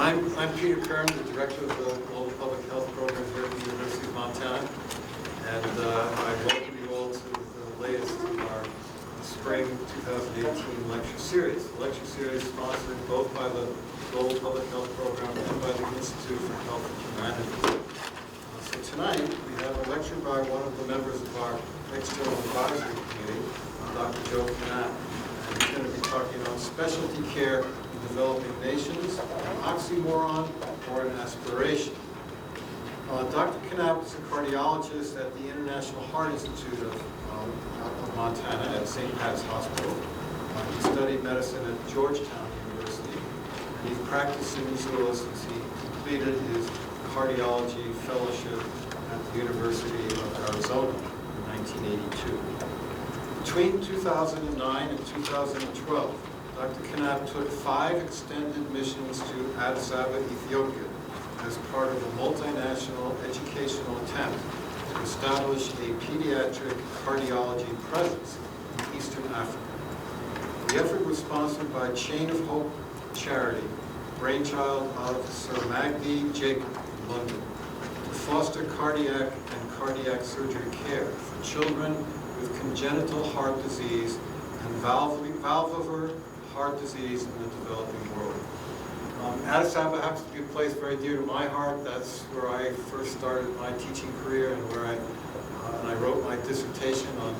I'm Peter Kern, the Director of the Global Public Health Program here at the University of Montana, and I welcome you all to the latest of our Spring 2018 lecture series. The lecture series sponsored both by the Global Public Health Program and by the Institute for Health and Humanities. So tonight we have a lecture by one of the members of our External Advisory Committee, Dr. Joe Knapp. And he's going to be talking on specialty care in developing nations, an oxymoron or an aspiration. Dr. Knapp is a cardiologist at the International Heart Institute of Montana at St. Pat's Hospital. He studied medicine at Georgetown University, and he's practiced in Missoula since he completed his cardiology fellowship at the University of Arizona in 1982. Between 2009 and 2012, Dr. Knapp took 5 extended missions to Addis Ababa, Ethiopia, as part of a multinational educational attempt to establish a pediatric cardiology presence in Eastern Africa. The effort was sponsored by Chain of Hope Charity, brainchild of Sir Magdi Jacob in London, to foster cardiac and cardiac surgery care for children with congenital heart disease and valvular heart disease in the developing world. Addis Ababa happens to be a place very dear to my heart. That's where I first started my teaching career and where I wrote my dissertation on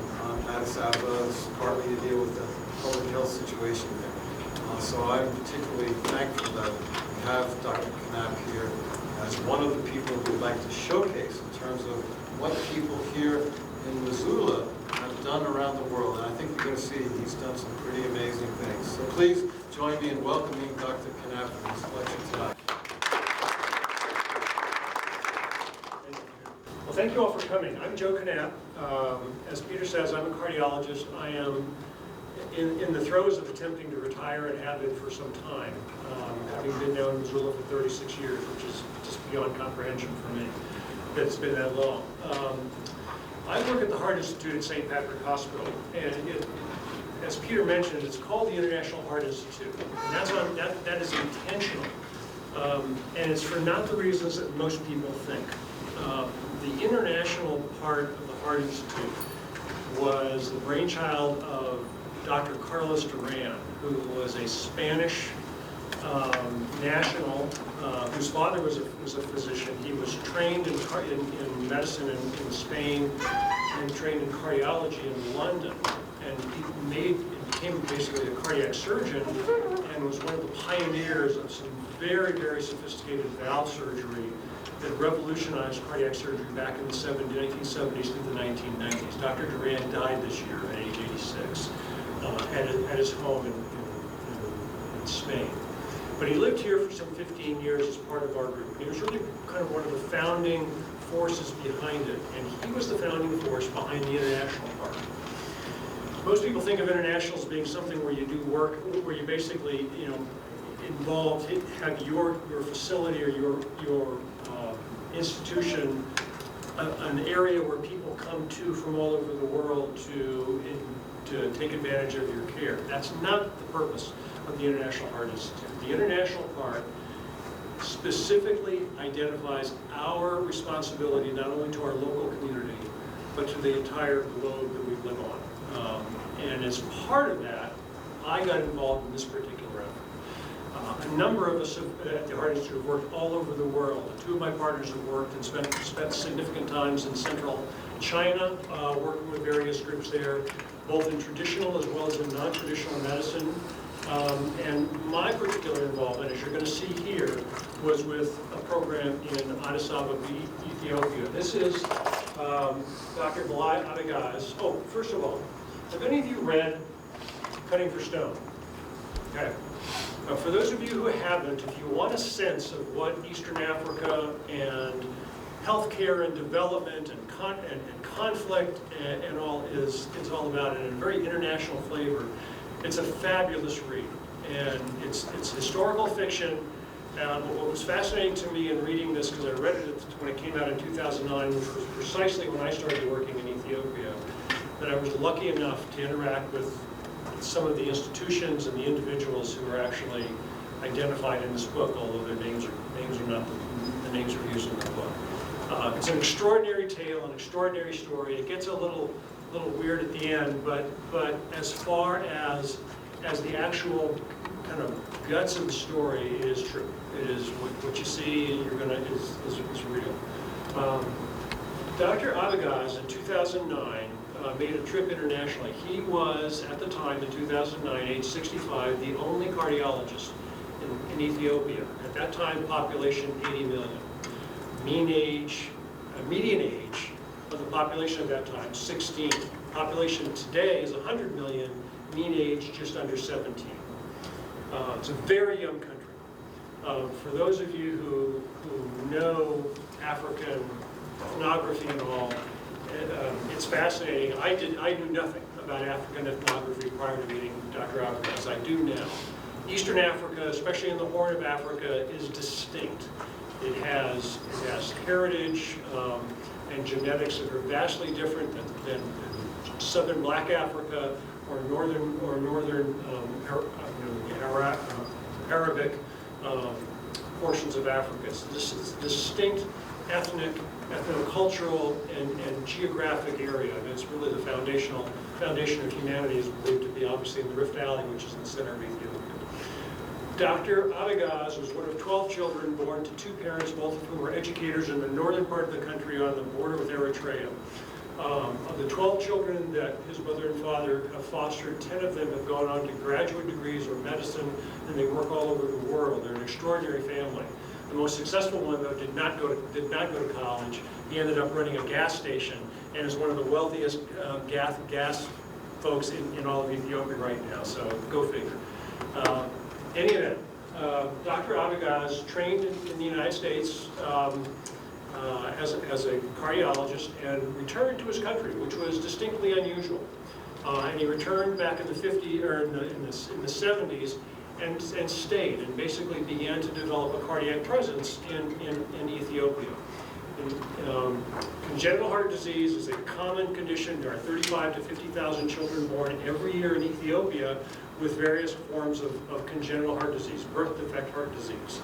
Addis Ababa, partly to deal with the public health situation there. So I'm particularly thankful that we have Dr. Knapp here as one of the people who would like to showcase in terms of what people here in Missoula have done around the world. And I think you're going to see he's done some pretty amazing things. So please join me in welcoming Dr. Knapp for this lecture tonight. Well, thank you all for coming. I'm Joe Knapp. As Peter says, I'm a cardiologist. I am in the throes of attempting to retire and have been for some time, having been now in Missoula for 36 years, which is just beyond comprehension for me that it's been that long. I work at the Heart Institute at St. Patrick Hospital, and as Peter mentioned, it's called the International Heart Institute, and that is intentional, and it's for not the reasons that most people think. The international part of the Heart Institute was the brainchild of Dr. Carlos Duran, who was a Spanish national whose father was a physician. He was trained in medicine in Spain and trained in cardiology in London, and he became basically a cardiac surgeon and was one of the pioneers of some very, very sophisticated valve surgery that revolutionized cardiac surgery back in the 1970s through the 1990s. Dr. Duran died this year at age 86 at his home in Spain. But he lived here for some 15 years as part of our group. He was really kind of one of the founding forces behind it, and he was the founding force behind the international part. Most people think of international as being something where you do work, where you basically, involved, have your facility or your institution, an area where people come to from all over the world to take advantage of your care. That's not the purpose of the International Heart Institute. The international part specifically identifies our responsibility not only to our local community, but to the entire globe that we live on. And as part of that, I got involved in this particular effort. A number of us at the Heart Institute have worked all over the world. 2 of my partners have worked and spent significant times in central China, working with various groups there, both in traditional as well as in non-traditional medicine. And my particular involvement, as you're going to see here, was with a program in Addis Ababa, Ethiopia. This is Dr. Bilal Adegaz. Oh, first of all, have any of you read Cutting for Stone? Okay. Now, for those of you who haven't, if you want a sense of what Eastern Africa and healthcare and development and conflict and all is all about, and a very international flavor, it's a fabulous read. And it's historical fiction. But what was fascinating to me in reading this, because I read it when it came out in 2009, which was precisely when I started working in Ethiopia, that I was lucky enough to interact with some of the institutions and the individuals who are actually identified in this book, although their names are not the names are used in the book. It's an extraordinary tale, an extraordinary story. It gets a little weird at the end, but as far as the actual kind of guts of the story, it is true. It is what you see is real. Dr. Abegaz in 2009 made a trip internationally. He was, at the time, in 2009, age 65, the only cardiologist in Ethiopia. At that time, population 80 million. Median age of the population at that time, 16. Population today is 100 million, mean age just under 17. It's a very young country. For those of you who know African ethnography and all, it's fascinating. I knew nothing about African ethnography prior to meeting Dr. Abegaz. I do now. Eastern Africa, especially in the Horn of Africa, is distinct. It has heritage and genetics that are vastly different than southern Black Africa or northern Arabic portions of Africa. It's this distinct ethnic, ethnocultural, and geographic area. And it's really the foundation of humanity is believed to be obviously in the Rift Valley, which is in the center of Ethiopia. Dr. Abegaz was one of 12 children born to two parents, both of whom were educators in the northern part of the country on the border with Eritrea. Of the 12 children that his mother and father have fostered, 10 of them have gone on to graduate degrees or medicine, and they work all over the world. They're an extraordinary family. The most successful one, though, did not go to college. He ended up running a gas station and is one of the wealthiest gas folks in all of Ethiopia right now. So go figure. Any event, Dr. Abegaz trained in the United States as a cardiologist and returned to his country, which was distinctly unusual. And he returned back in the 50s or in the 70s and stayed and basically began to develop a cardiac presence in Ethiopia. Congenital heart disease is a common condition. There are 35 to 50,000 children born every year in Ethiopia with various forms of congenital heart disease, birth defect heart disease.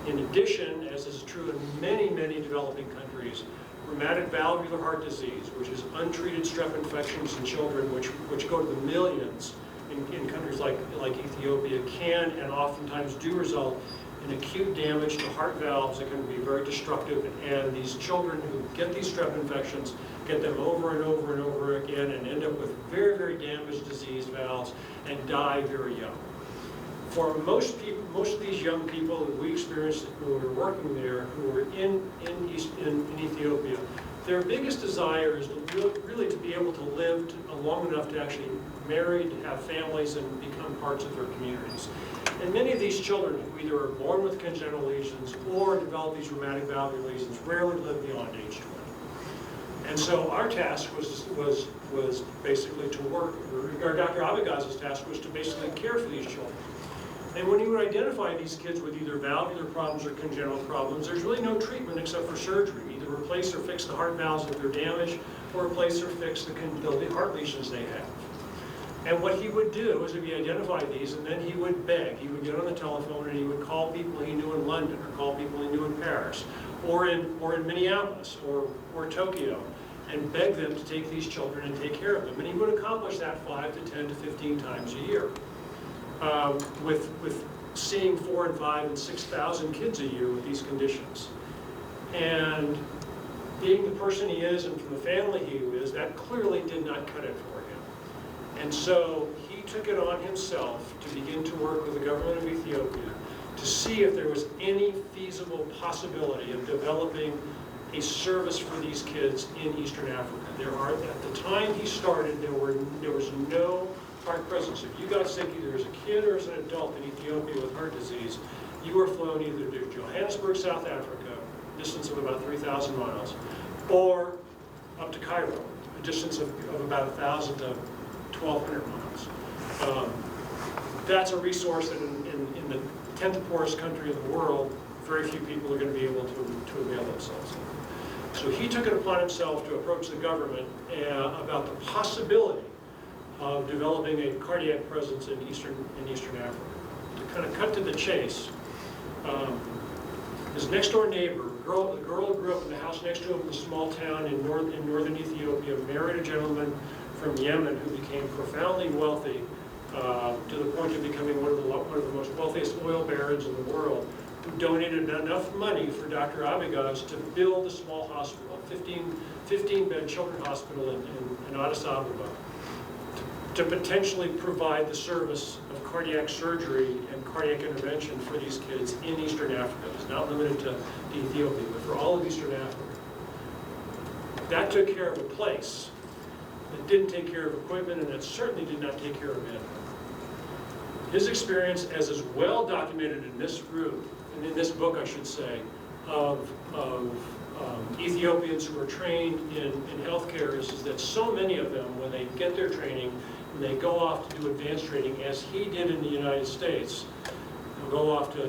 In addition, as is true in many, many developing countries, rheumatic valvular heart disease, which is untreated strep infections in children, which go to the millions in countries like Ethiopia, can and oftentimes do result in acute damage to heart valves that can be very destructive. And these children who get these strep infections get them over and over and over again and end up with very, very damaged diseased valves and die very young. For most people, most of these young people that we experienced who were working there, who were in Ethiopia, their biggest desire is really to be able to live long enough to actually marry, to have families, and become parts of their communities. And many of these children who either are born with congenital lesions or develop these rheumatic valvular lesions rarely live beyond age 20. And so our task was basically to work, or Dr. Abegaz's task was to basically care for these children. And when you would identify these kids with either valvular problems or congenital problems, there's really no treatment except for surgery. Either replace or fix the heart valves if they're damaged, or replace or fix the heart lesions they have. And what he would do is if he identified these, and then he would beg. He would get on the telephone and he would call people he knew in London, or call people he knew in Paris, or in Minneapolis, or Tokyo, and beg them to take these children and take care of them. And he would accomplish that 5 to 10 to 15 times a year. With seeing 4,000 and 5,000 and 6,000 kids a year with these conditions. And being the person he is and from the family he is, that clearly did not cut it for him. And so he took it on himself to begin to work with the government of Ethiopia to see if there was any feasible possibility of developing a service for these kids in Eastern Africa. At the time he started, there was no heart presence. If you got sick either as a kid or as an adult in Ethiopia with heart disease, you were flown either to Johannesburg, South Africa, a distance of about 3,000 miles, or up to Cairo, a distance of about 1,000 to 1,200 miles. That's a resource that in the 10th poorest country in the world, very few people are going to be able to avail themselves of. So he took it upon himself to approach the government about the possibility of developing a cardiac presence in Eastern Africa, to kind of cut to the chase, his next door neighbor, the girl who grew up in the house next to him in a small town in northern Ethiopia, married a gentleman from Yemen who became profoundly wealthy to the point of becoming one of the most wealthiest oil barons in the world, who donated enough money for Dr. Abigaz to build a small hospital, a 15-bed children's hospital in Addis Ababa, to potentially provide the service of cardiac surgery and cardiac intervention for these kids in Eastern Africa. It's not limited to Ethiopia, but for all of Eastern Africa. That took care of a place. It didn't take care of equipment, and it certainly did not take care of men. His experience, as is well documented in this group, and in this book, I should say, of Ethiopians who are trained in healthcare, is that so many of them, when they get their training, and they go off to do advanced training, as he did in the United States, they'll go off to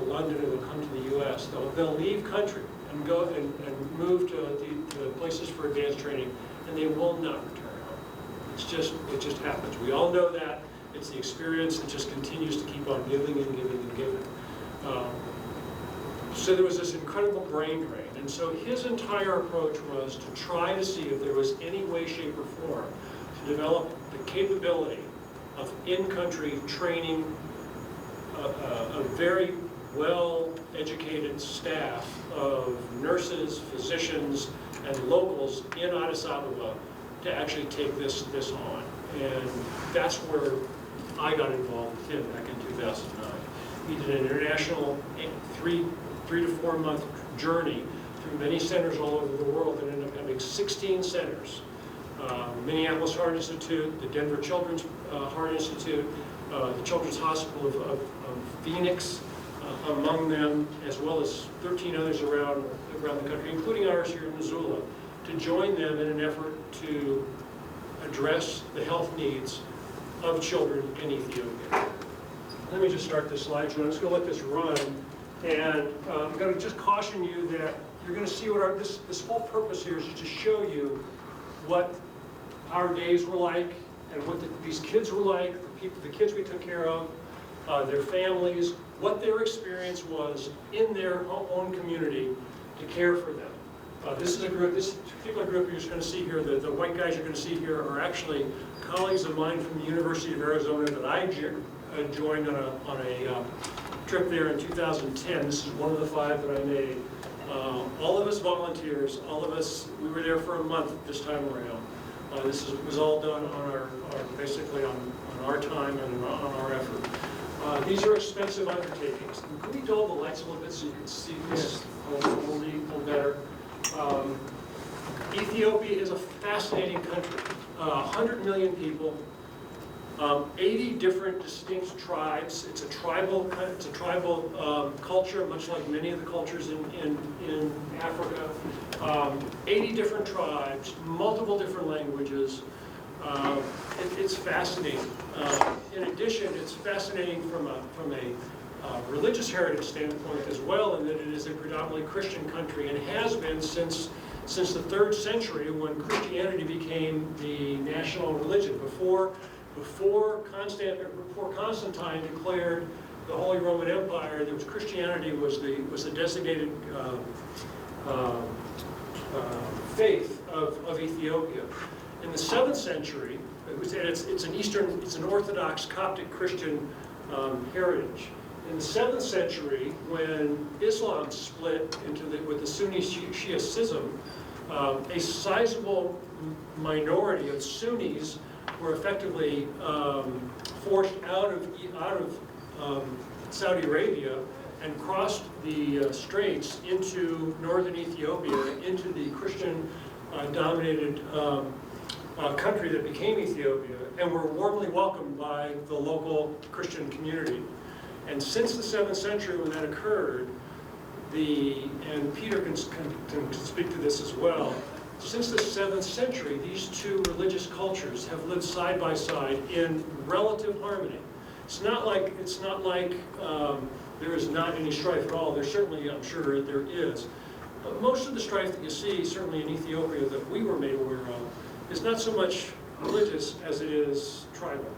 London or they'll come to the US, they'll leave country and go and move to places for advanced training, and they will not return home. It just happens. We all know that. It's the experience that just continues to keep on giving and giving and giving. So there was this incredible brain drain. And so his entire approach was to try to see if there was any way, shape, or form to develop the capability of in-country training a very well-educated staff of nurses, physicians, and locals in Addis Ababa to actually take this on. And that's where I got involved with him back in 2009. He did an international 3 to 4 month journey through many centers all over the world and ended up having 16 centers. Minneapolis Heart Institute, the Denver Children's Heart Institute, the Children's Hospital of Phoenix, among them, as well as 13 others around the country, including ours here in Missoula, to join them in an effort to address the health needs of children in Ethiopia. Let me just start this slide. I'm just going to let this run, and I'm going to just caution you that you're going to see what this whole purpose here is to show you what our days were like and what these kids were like, the kids we took care of, their families, what their experience was in their own community to care for them. This particular group you're just going to see here, the white guys you're going to see here are actually colleagues of mine from the University of Arizona that I joined on a trip there in 2010. This is one of the 5 that I made. All of us volunteers, all of us, we were there for a month this time around. This was all done on basically on our time and on our effort. These are expensive undertakings. Can we dull the lights a little bit so you can see this a little better? Ethiopia is a fascinating country. 100 million people, 80 different distinct tribes. It's a tribal culture, much like many of the cultures in Africa. 80 different tribes, multiple different languages. It's fascinating. In addition, it's fascinating from a religious heritage standpoint as well, in that it is a predominantly Christian country and has been since the 3rd century, when Christianity became the national religion. Before Constantine declared the Holy Roman Empire, there was Christianity was the designated faith of Ethiopia. In the 7th century, it's an Orthodox Coptic Christian heritage. In the 7th century, when Islam split with the Sunni Shia schism, a sizable minority of Sunnis were effectively forced out of Saudi Arabia and crossed the straits into northern Ethiopia, into the Christian-dominated country that became Ethiopia, and were warmly welcomed by the local Christian community. And since the 7th century, when that occurred, and Peter can speak to this as well, since the 7th century, these two religious cultures have lived side by side in relative harmony. It's not like there is not any strife at all. There's certainly, I'm sure, there is. But most of the strife that you see, certainly in Ethiopia, that we were made aware of, is not so much religious as it is tribal.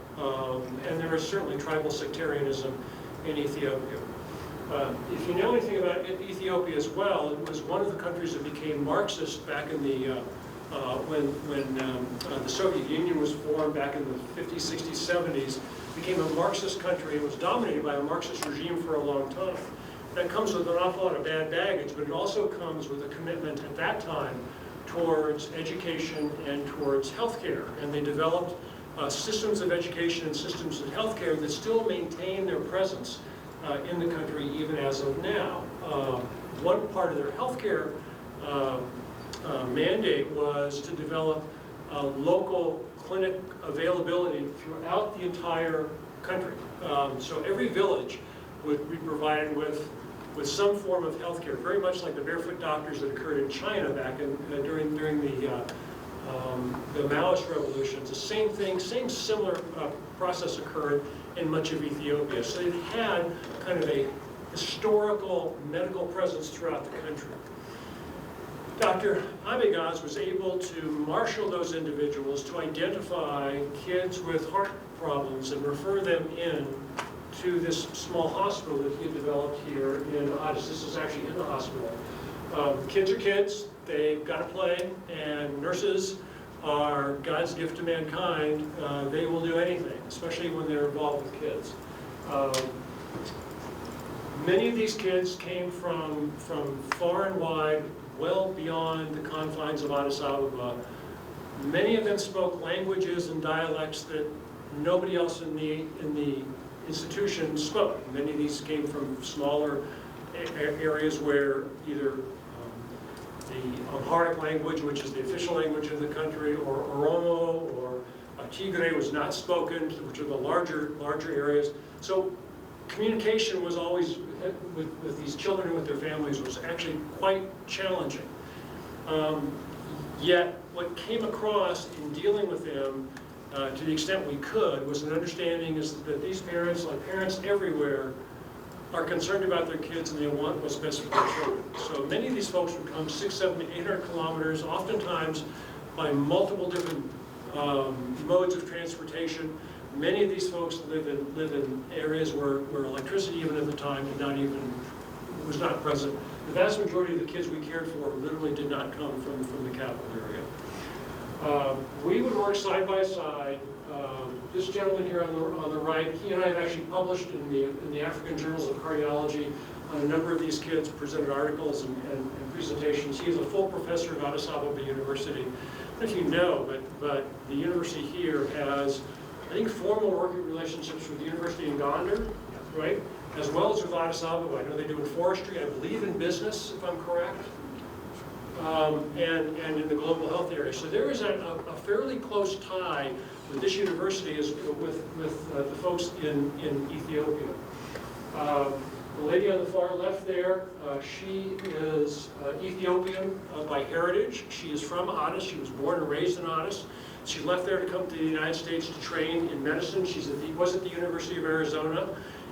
And there is certainly tribal sectarianism in Ethiopia. If you know anything about Ethiopia as well, it was one of the countries that became Marxist back in the when the Soviet Union was formed back in the 50s, 60s, 70s. Became a Marxist country. It was dominated by a Marxist regime for a long time. That comes with an awful lot of bad baggage, but it also comes with a commitment at that time towards education and towards healthcare. And they developed systems of education and systems of healthcare that still maintain their presence in the country even as of now. One part of their healthcare mandate was to develop local clinic availability throughout the entire country. So every village would be provided with some form of healthcare, very much like the barefoot doctors that occurred in China back in, during the Maoist revolutions. The same thing, same similar process occurred in much of Ethiopia. So it had kind of a historical medical presence throughout the country. Dr. Abegaz was able to marshal those individuals to identify kids with heart problems and refer them in to this small hospital that he had developed here in Addis. This is actually in the hospital. Kids are kids, they've got to play, and nurses are God's gift to mankind. They will do anything, especially when they're involved with kids. Many of these kids came from far and wide, well beyond the confines of Addis Ababa. Many of them spoke languages and dialects that nobody else in the institution spoke. Many of these came from smaller areas where either the Amharic language, which is the official language of the country, or Oromo or Tigray was not spoken, which are the larger areas. So communication was always, with these children and with their families, was actually quite challenging. Yet what came across in dealing with them, to the extent we could, was an understanding is that these parents, like parents everywhere, are concerned about their kids and they want what's best for their children. So many of these folks would come 600, 700, 800 kilometers, oftentimes by multiple different modes of transportation. Many of these folks live in areas where electricity, even at the time, was not present. The vast majority of the kids we cared for literally did not come from the capital area. We would work side by side. This gentleman here on the right, he and I have actually published in the African Journals of Cardiology on a number of these kids, presented articles and presentations. He is a full professor at Addis Ababa University. I don't know if you know, but the university here has, I think, formal working relationships with the university in Gondar, right? As well as with Addis Ababa. I know they do in forestry, I believe in business, if I'm correct, and in the global health area. So there is a fairly close tie with this university as with the folks in Ethiopia. The lady on the far left there, she is Ethiopian by heritage. She is from Addis. She was born and raised in Addis. She left there to come to the United States to train in medicine. Was at the University of Arizona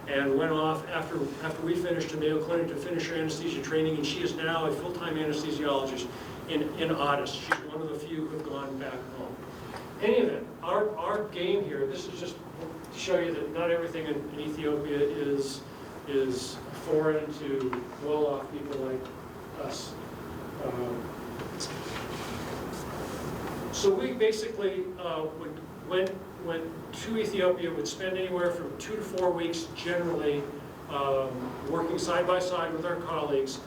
and went off after we finished to Mayo Clinic to finish her anesthesia training, and she is now a full-time anesthesiologist in Addis. She's one of the few who have gone back home. In any event, our game here, this is just to show you that not everything in Ethiopia is foreign to well-off people like us. So we basically went to Ethiopia, would spend anywhere from 2 to 4 weeks generally working side by side with our colleagues.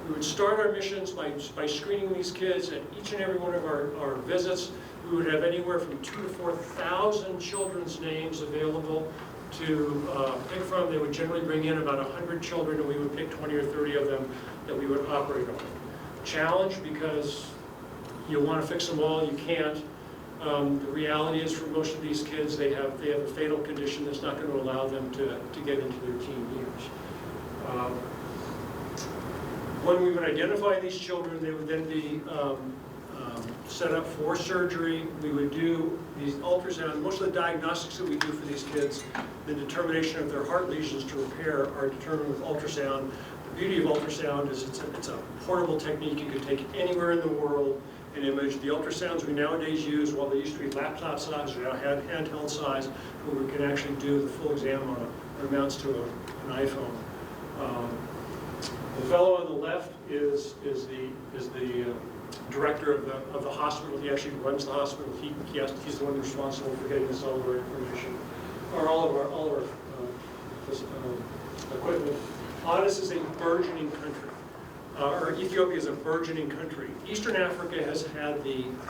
We would start our missions by screening these kids at each and every one of our visits. We would have anywhere from 2,000 to 4,000 children's names available to pick from. They would generally bring in about 100 children, and we would pick 20 or 30 of them that we would operate on. Challenge, because you want to fix them all, you can't. The reality is, for most of these kids, they have a fatal condition that's not going to allow them to get into their teen years. When we would identify these children, they would then be set up for surgery. We would do these ultrasounds. Most of the diagnostics that we do for these kids, the determination of their heart lesions to repair, are determined with ultrasound. The beauty of ultrasound is it's a portable technique you can take anywhere in the world. an image. The ultrasounds we nowadays use, while they used to be laptop size, are now handheld size, where we can actually do the full exam on what amounts to an iPhone. The fellow on the left is the director of the hospital. He actually runs the hospital. He's the one responsible for getting us all of our information, or all of our equipment. Addis is a burgeoning country, or Ethiopia is a burgeoning country. Eastern Africa has had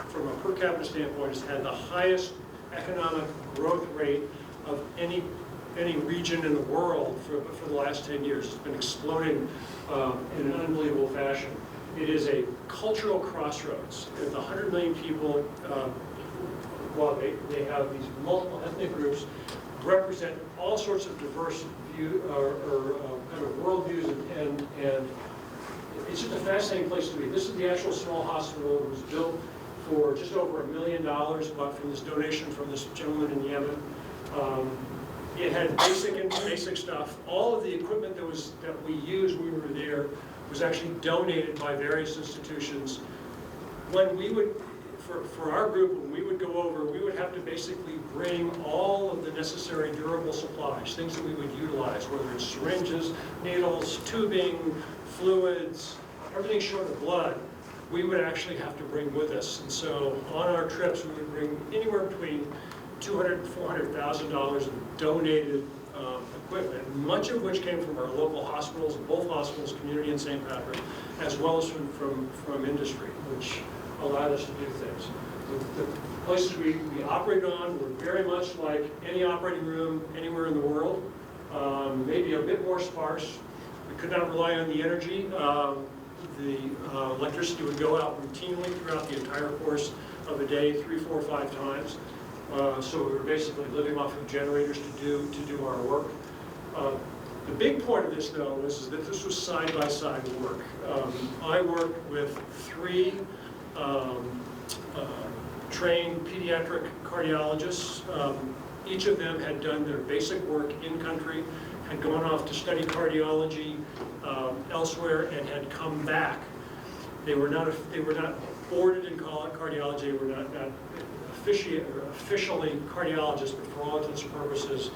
from a per capita standpoint, has had the highest economic growth rate of any region in the world for the last 10 years. It's been exploding in an unbelievable fashion. It is a cultural crossroads. The 100 million people, while they have these multiple ethnic groups, represent all sorts of diverse view kind of worldviews, and it's just a fascinating place to be. This is the actual small hospital. It was built for just over $1 million, bought from this donation from this gentleman in Yemen. It had basic stuff. All of the equipment that we used when we were there was actually donated by various institutions. When we would, for our group, when we would go over, we would have to basically bring all of the necessary durable supplies, things that we would utilize, whether it's syringes, needles, tubing, fluids, everything short of blood, we would actually have to bring with us. And so on our trips, we would bring anywhere between $200,000 and $400,000 of donated equipment, much of which came from our local hospitals, both hospitals, community and St. Patrick, as well as from industry, which allowed us to do things. The places we operate on were very much like any operating room anywhere in the world, maybe a bit more sparse. We could not rely on the energy. The electricity would go out routinely throughout the entire course of a day, 3, 4, 5 times. So we were basically living off of generators to do our work. The big point of this, though, is that this was side-by-side work. I worked with 3 trained pediatric cardiologists. Each of them had done their basic work in country, had gone off to study cardiology elsewhere, and had come back. They were not boarded in cardiology. They were not officially cardiologists, but for all intents and purposes,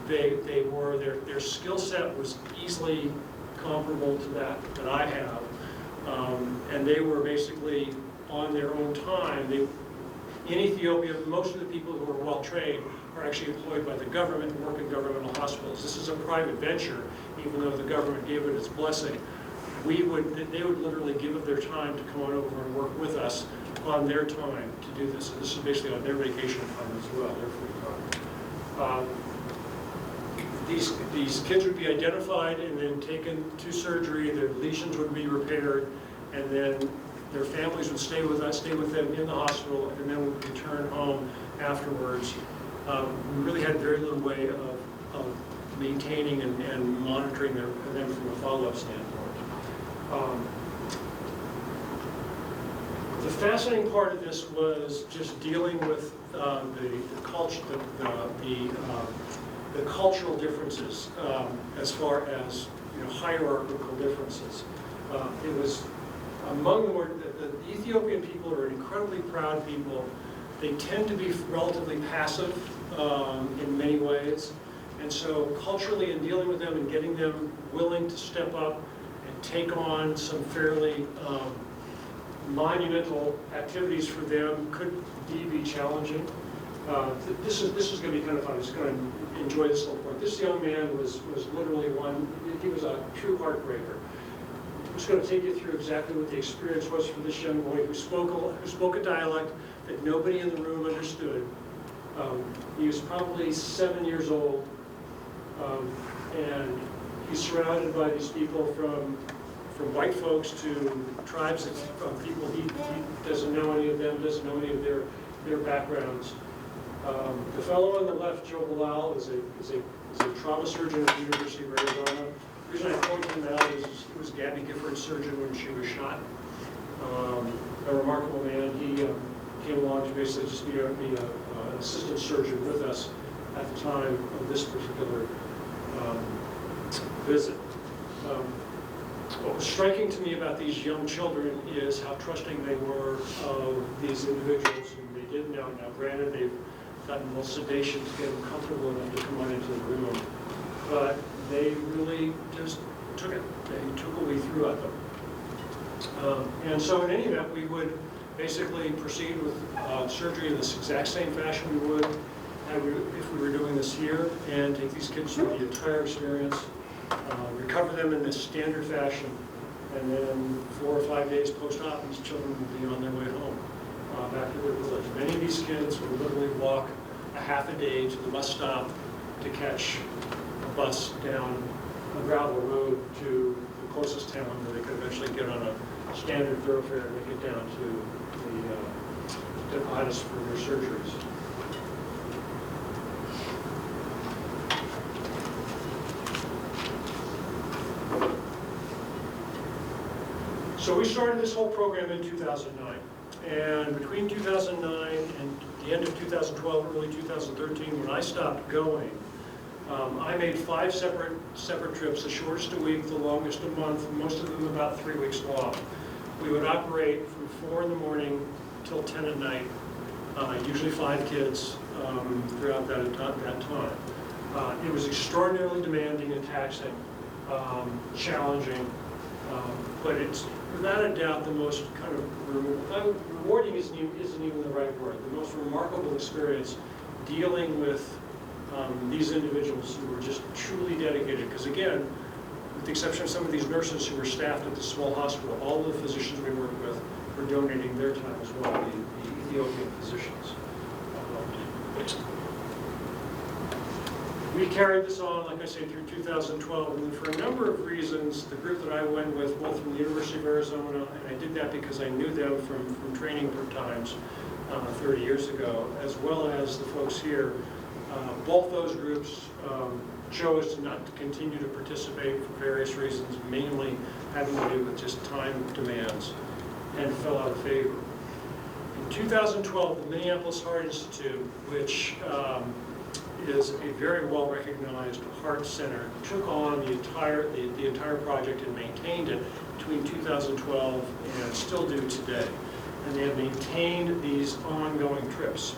they were, their skill set was easily comparable to that I have. And they were basically on their own time. In Ethiopia, most of the people who are well trained are actually employed by the government and work in governmental hospitals. This is a private venture, even though the government gave it its blessing. They would literally give up their time to come on over and work with us on their time to do this. And this is basically on their vacation time as well, their free time. These kids would be identified and then taken to surgery. Their lesions would be repaired, and then their families would stay with them in the hospital, and then would return home afterwards. We really had very little way of maintaining and monitoring them from a follow-up standpoint. The fascinating part of this was just dealing with the cultural differences as far as hierarchical differences. It was among the Ethiopian people are incredibly proud people. They tend to be relatively passive in many ways, and so culturally, in dealing with them and getting them willing to step up and take on some fairly monumental activities for them could indeed be challenging. This is going to be kind of fun. I'm just going to enjoy this little part. This young man was literally he was a true heartbreaker. I'm just going to take you through exactly what the experience was for this young boy who spoke a dialect that nobody in the room understood. He was probably 7 years old, and he's surrounded by these people from white folks to tribes of people he doesn't know any of them, doesn't know any of their backgrounds. The fellow on the left, Joe Bilal, is a trauma surgeon at the University of Arizona. The reason I pointed him out is he was Gabby Gifford's surgeon when she was shot. A remarkable man. He came along to basically just be an assistant surgeon with us at the time of this particular visit. What was striking to me about these young children is how trusting they were of these individuals whom they didn't know. Now granted, they've gotten a little sedation to get them comfortable enough to come on into the room, but they really just took it. They took what we threw at them. And so in any event, we would basically proceed with surgery in this exact same fashion we would if we were doing this here, and take these kids through the entire experience, recover them in this standard fashion, and then 4 or 5 days post-op, these children would be on their way home, back to their village. Many of these kids would literally walk a half a day to the bus stop to catch a bus down a gravel road to the closest town where they could eventually get on a standard thoroughfare and make it down to the Addis for their surgeries. So we started this whole program in 2009, and between 2009 and the end of 2012, early 2013, when I stopped going, I made 5 separate trips, the shortest a week, the longest a month, most of them about 3 weeks long. We would operate from 4 in the morning till 10 at night, usually 5 kids throughout that time. It was extraordinarily demanding and taxing, challenging, but it's without a doubt the most kind of rewarding isn't even the right word. The most remarkable experience dealing with these individuals who were just truly dedicated. Because again, with the exception of some of these nurses who were staffed at the small hospital, all the physicians we worked with were donating their time as well, the Ethiopian physicians. We carried this on, like I say, through 2012, and for a number of reasons, the group that I went with, both from the University of Arizona, and I did that because I knew them from training times 30 years ago, as well as the folks here, both those groups chose not to continue to participate for various reasons, mainly having to do with just time demands, and fell out of favor. In 2012, the Minneapolis Heart Institute, which is a very well-recognized heart center, took on the entire project and maintained it between 2012 and still do today. And they have maintained these ongoing trips.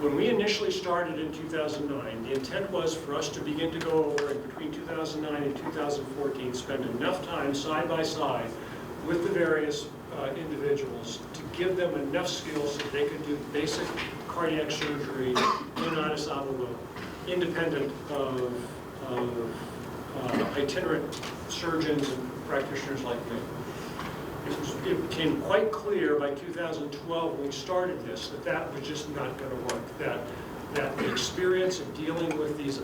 When we initially started in 2009, the intent was for us to begin to go over, and between 2009 and 2014, spend enough time side by side with the various individuals to give them enough skills so they could do basic cardiac surgery in Addis Ababa, independent of itinerant surgeons and practitioners like me. It became quite clear by 2012 when we started this that was just not going to work, that the experience of dealing with these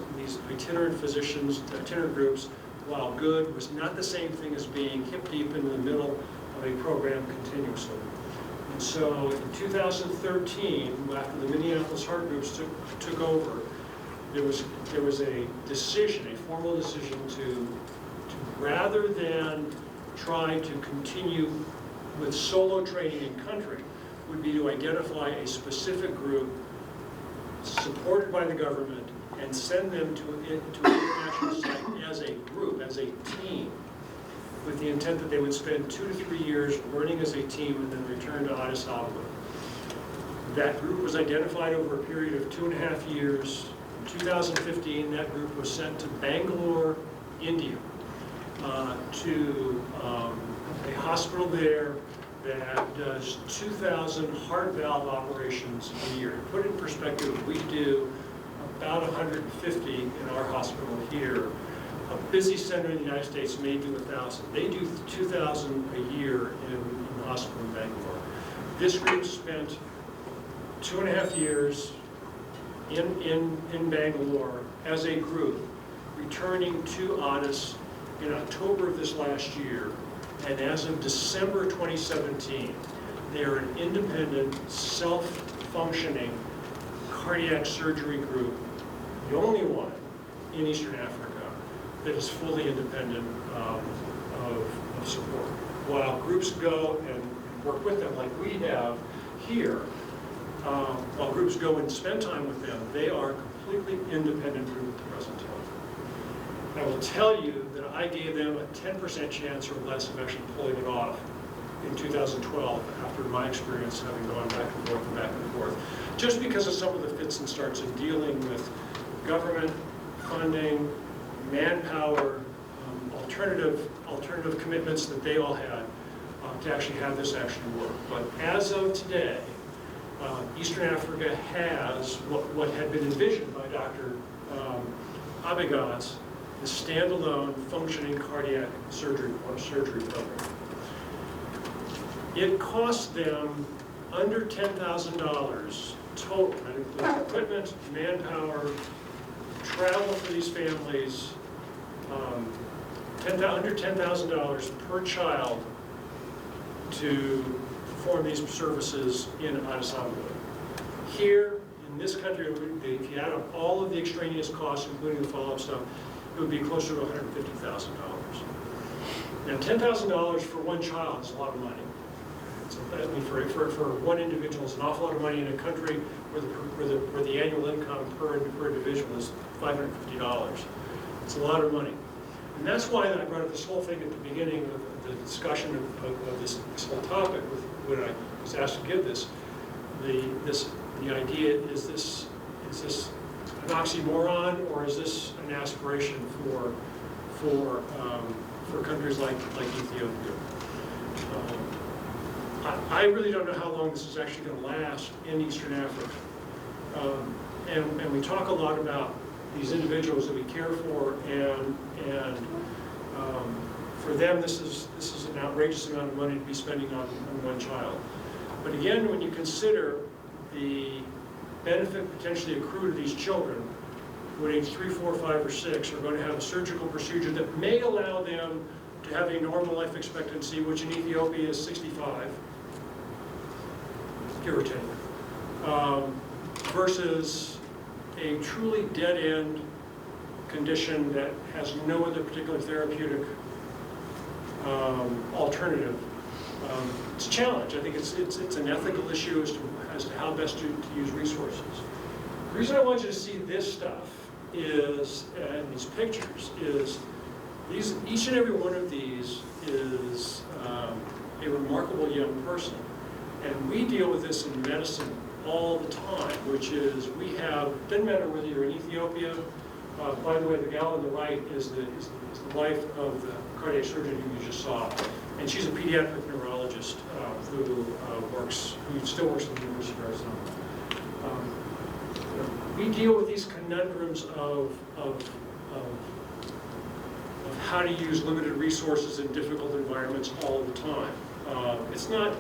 itinerant physicians, itinerant groups, while good, was not the same thing as being hip deep in the middle of a program continuously. And so in 2013, after the Minneapolis Heart Groups took over, there was a decision, a formal decision to rather than try to continue with solo training in country, would be to identify a specific group supported by the government and send them to an international site as a group, as a team, with the intent that they would spend 2 to 3 years learning as a team and then return to Addis Ababa. That group was identified over a period of 2.5 years. In 2015, that group was sent to Bangalore, India, to a hospital there that does 2,000 heart valve operations a year. To put it in perspective, we do about 150 in our hospital here. A busy center in the United States may do 1,000. They do 2,000 a year in the hospital in Bangalore. This group spent 2.5 years in Bangalore as a group, returning to Addis in October of this last year, and as of December 2017, they are an independent, self-functioning cardiac surgery group, the only one in Eastern Africa that is fully independent of support. While groups go and work with them like we have here, while groups go and spend time with them, they are a completely independent group at the present time. I will tell you that I gave them a 10% chance or less of actually pulling it off in 2012 after my experience having gone back and forth and back and forth, just because of some of the fits and starts in dealing with government funding, manpower, alternative commitments that they all had to actually have this actually work. But as of today, Eastern Africa has what had been envisioned by Dr. Abegans, the standalone functioning cardiac surgery program. It costs them under $10,000 total. That includes equipment, manpower, travel for these families, under $10,000 per child to perform these services in Addis Ababa. Here, in this country, if you add up all of the extraneous costs, including the follow-up stuff, it would be closer to $150,000. Now, $10,000 for one child is a lot of money. I mean, for one individual, it's an awful lot of money in a country where the annual income per individual is $550. It's a lot of money. And that's why I brought up this whole thing at the beginning of the discussion of this whole topic when I was asked to give this. The idea, is this an oxymoron, or is this an aspiration for countries like Ethiopia? I really don't know how long this is actually going to last in Eastern Africa. And we talk a lot about these individuals that we care for, and for them this is an outrageous amount of money to be spending on one child. But again, when you consider the benefit potentially accrued to these children who at age 3, 4, 5, or 6 are going to have a surgical procedure that may allow them to have a normal life expectancy, which in Ethiopia is 65, give or take, versus a truly dead-end condition that has no other particular therapeutic alternative. It's a challenge. I think it's an ethical issue as to how best to use resources. The reason I want you to see this stuff is, and these pictures, is each and every one of these is a remarkable young person. And we deal with this in medicine all the time, which is doesn't matter whether you're in Ethiopia. By the way, the gal on the right is the wife of the cardiac surgeon who you just saw. And she's a pediatric neurologist who still works at the University of Arizona. We deal with these conundrums of how to use limited resources in difficult environments all the time. It's not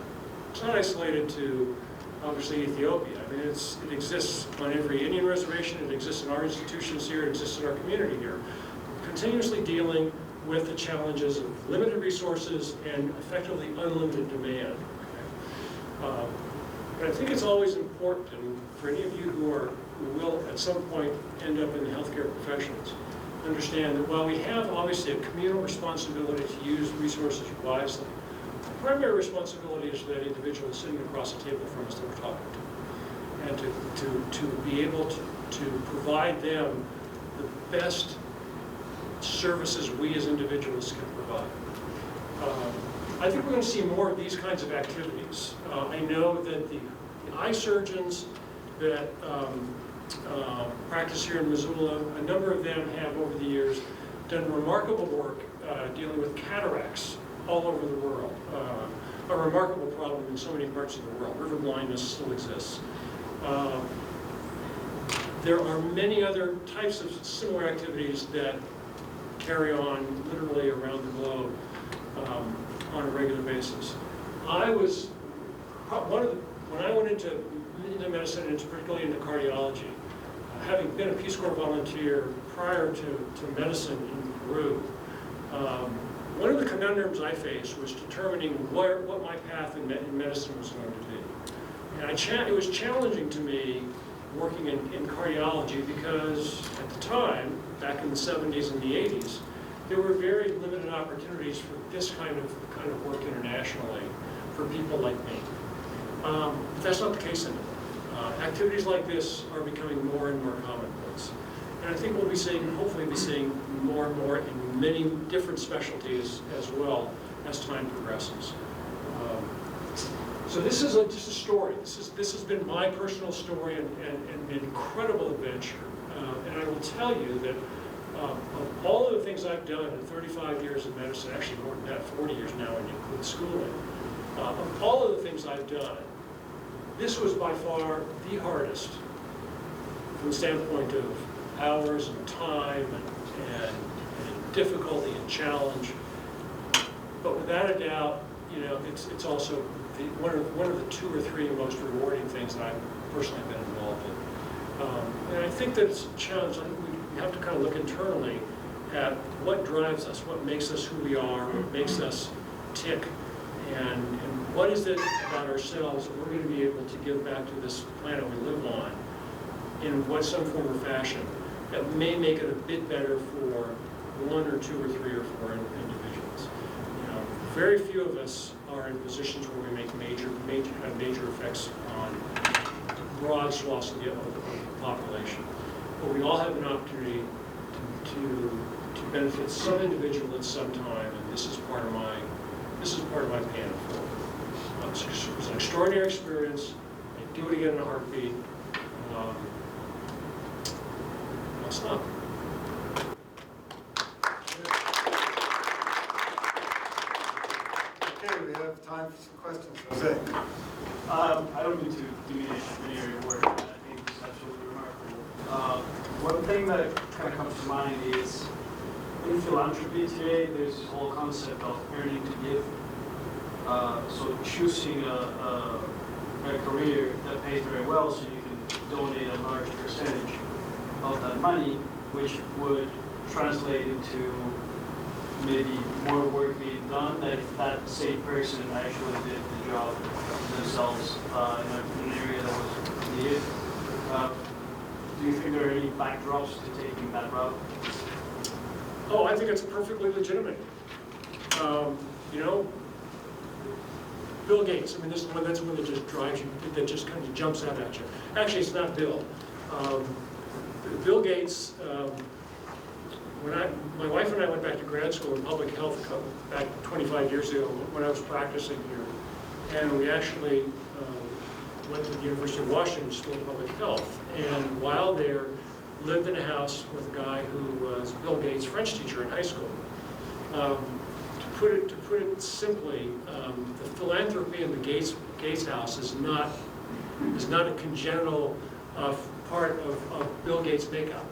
isolated to, obviously, Ethiopia. I mean, it exists on every Indian reservation, it exists in our institutions here, it exists in our community here. Continuously dealing with the challenges of limited resources and effectively unlimited demand. But I think it's always important, and for any of you who will at some point end up in the healthcare professions, understand that while we have obviously a communal responsibility to use resources wisely, the primary responsibility is for that individual sitting across the table from us that we're talking to, and to be able to provide them the best services we as individuals can provide. I think we're going to see more of these kinds of activities. I know that the eye surgeons that practice here in Missoula, a number of them have over the years done remarkable work dealing with cataracts all over the world. A remarkable problem in so many parts of the world. River blindness still exists. There are many other types of similar activities that carry on literally around the globe on a regular basis. When I went into medicine, and particularly into cardiology, having been a Peace Corps volunteer prior to medicine in Peru, one of the conundrums I faced was determining what my path in medicine was going to be. And it was challenging to me working in cardiology because at the time, back in the 70s and the 80s, there were very limited opportunities for this kind of work internationally for people like me. But that's not the case anymore. Activities like this are becoming more and more commonplace. And And I think we'll be seeing, hopefully be seeing more and more in many different specialties as well as time progresses. So this is just a story. This has been my personal story and an incredible adventure. And I will tell you that of all of the things I've done in 35 years of medicine, actually more than that, 40 years now when you include schooling, of all of the things I've done, this was by far the hardest from the standpoint of hours and time and difficulty and challenge. But without a doubt, you know, it's also one of the 2 or 3 most rewarding things that I've personally been involved in. And I think that it's a challenge. I think we have to kind of look internally at what drives us, what makes us who we are, what makes us tick, and what is it about ourselves that we're going to be able to give back to this planet we live on in some form or fashion that may make it a bit better for 1 or 2 or 3 or 4 individuals. You know, very few of us are in positions where we make have major effects on broad swaths of the population. But we all have an opportunity to benefit some individual at some time, and this is part of my pay it forward. It was an extraordinary experience. I'd do it again in a heartbeat. I'll stop. Okay, we have time for some questions. Jose. I don't mean to diminish any of your work, but I think it's absolutely remarkable. One thing that kind of comes to mind is in philanthropy today, there's this whole concept of earning to give. So choosing a career that pays very well so you can donate a large percentage of that money, which would translate into maybe more work being done than if that same person actually did the job themselves in an area that was needed. Do you think there are any backdrops to taking that route? Oh, I think it's perfectly legitimate. You know, Bill Gates, I mean, that's the one that just drives you, that just kind of jumps out at you. Actually, it's not Bill. Bill Gates, my wife and I went back to grad school in public health back 25 years ago when I was practicing here. And we actually went to the University of Washington School of Public Health. And while there, lived in a house with a guy who was Bill Gates' French teacher in high school. To put it simply, the philanthropy in the Gates house is not a congenital part of Bill Gates' makeup.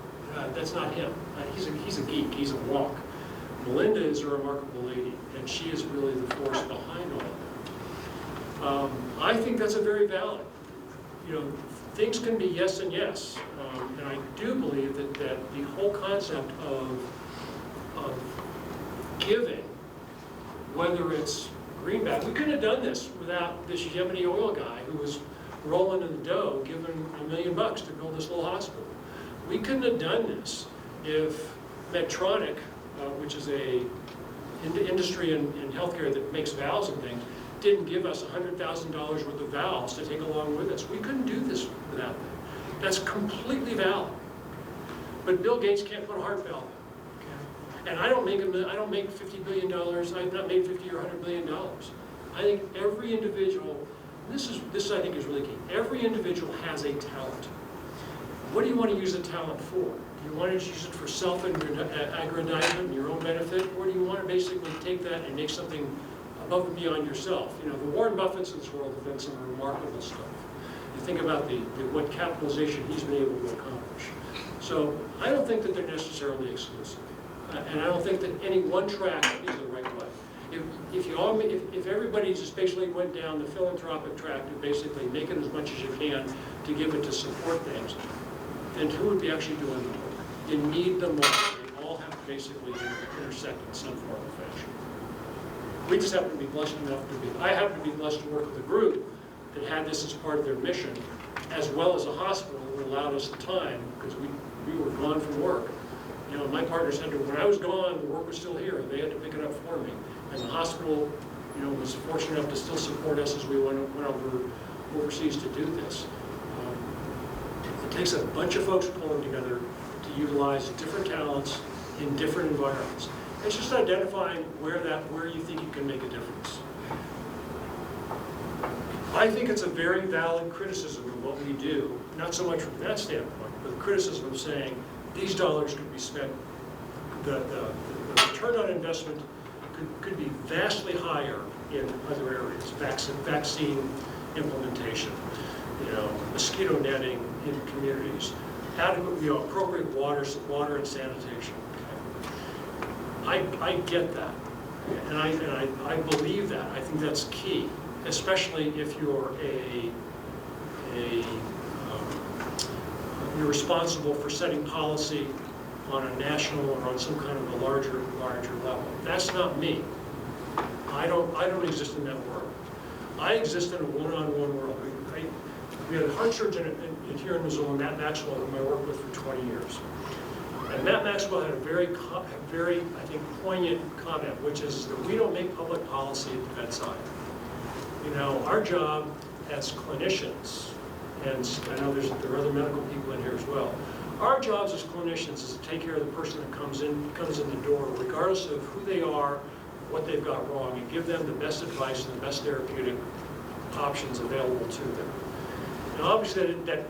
That's not him. He's a geek. He's a walk. Melinda is a remarkable lady, and she is really the force behind all of that. I think that's a very valid. You know, things can be yes and yes, and I do believe that the whole concept of giving, whether it's greenback, we couldn't have done this without this Yemeni oil guy who was rolling in the dough, given $1 million to build this little hospital. We couldn't have done this if Medtronic, which is a industry in healthcare that makes valves and things, didn't give us $100,000 worth of valves to take along with us. We couldn't do this without that. That's completely valid. But Bill Gates can't put a heart valve in. Okay? And I don't make $50 billion. I've not made $50 or $100 billion. I think every individual, this I think is really key. Every individual has a talent. What do you want to use the talent for? Do you want to use it for self-aggrandizement and your own benefit, or do you want to basically take that and make something above and beyond yourself? You know, the Warren Buffetts of this world have done some remarkable stuff. You think about what capitalization he's been able to accomplish. So I don't think that they're necessarily exclusive, and I don't think that any one track is the right way. If everybody just basically went down the philanthropic track to basically make it as much as you can to give it to support things, then who would be actually doing the work? You need them all. They all have to basically intersect in some form or fashion. We just happen to be blessed enough I happen to be blessed to work with a group that had this as part of their mission, as well as a hospital that allowed us the time, because we were gone from work. You know, my partners had to, when I was gone, the work was still here. They had to pick it up for me. And the hospital, you know, was fortunate enough to still support us as we went overseas to do this. It takes a bunch of folks pulling together to utilize different talents in different environments. It's just identifying where you think you can make a difference. I think it's a very valid criticism of what we do, not so much from that standpoint, but the criticism of saying these dollars could be spent, the return on investment could be vastly higher in other areas, vaccine implementation, mosquito netting in communities, adequate, appropriate water and sanitation. I get that, and I believe that. I think that's key, especially if you're you're responsible for setting policy on a national or on some kind of a larger level. That's not me. I don't exist in that world. I exist in a one-on-one world. We had a heart surgeon here in Missoula, Matt Maxwell, whom I worked with for 20 years. And Matt Maxwell had a very, I think, poignant comment, which is that we don't make public policy at the bedside. Our job as clinicians, and I know there are other medical people in here as well, our jobs as clinicians is to take care of the person that comes in the door, regardless of who they are, what they've got wrong, and give them the best advice and the best therapeutic options available to them. And obviously that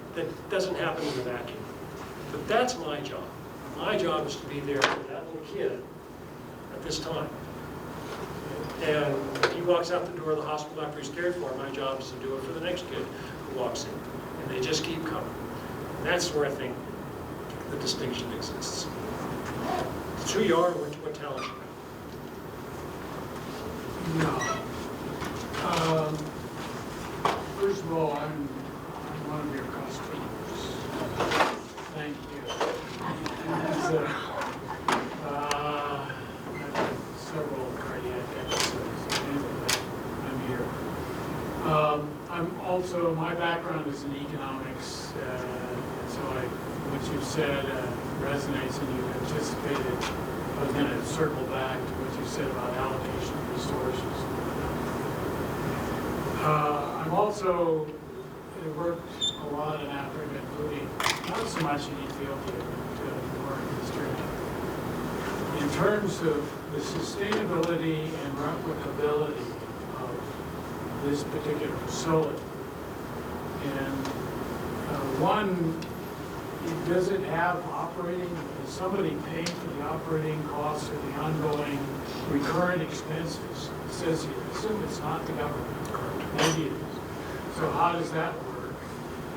doesn't happen in a vacuum, but that's my job. My job is to be there for that little kid at this time. And if he walks out the door of the hospital after he's cared for, my job is to do it for the next kid who walks in. And they just keep coming. And that's where I think the distinction exists. It's who you are and what talent you have. No. First of all, I'm one of your customers. Thank you. And, I've had several cardiac episodes. Anyway, I'm here. My background is in economics, so what you said resonates, and you anticipated. I was going to circle back to what you said about allocation of resources. I'm also worked a lot in Africa, including not so much in Ethiopia, but more in Eastern Africa. In terms of the sustainability and replicability of this particular facility, and does it have operating? Is somebody paying for the operating costs or the ongoing recurrent expenses? It says here, assume it's not the government. Maybe it is. So how does that work?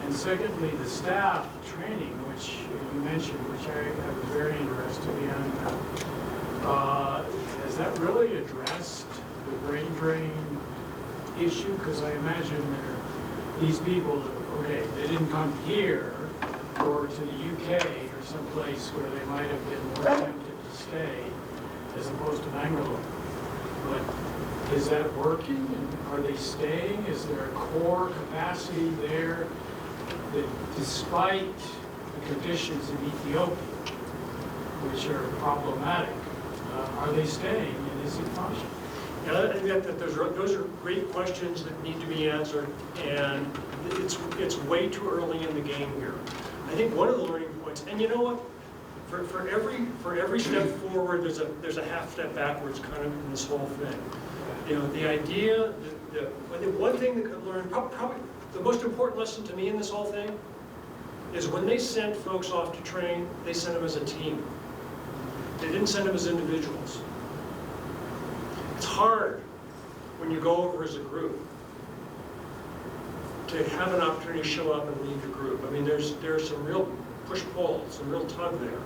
And secondly, the staff training, which you mentioned, which I was very interested in, has that really addressed the brain drain issue? Because I imagine these people, okay, they didn't come here or to the UK or someplace where they might have been more tempted to stay as opposed to Bangalore. But is that working? Are they staying? Is there a core capacity there that despite the conditions in Ethiopia, which are problematic, are they staying and is it functioning? Yeah, I think that those are great questions that need to be answered, and it's way too early in the game here. I think one of the learning points, and you know what, for every step forward, there's a half step backwards kind of in this whole thing. The idea that the one thing that could learn, probably the most important lesson to me in this whole thing, is when they sent folks off to train, they sent them as a team. They didn't send them as individuals. It's hard when you go over as a group to have an opportunity to show up and lead your group. I mean, there's some real push-pull, some real tug there.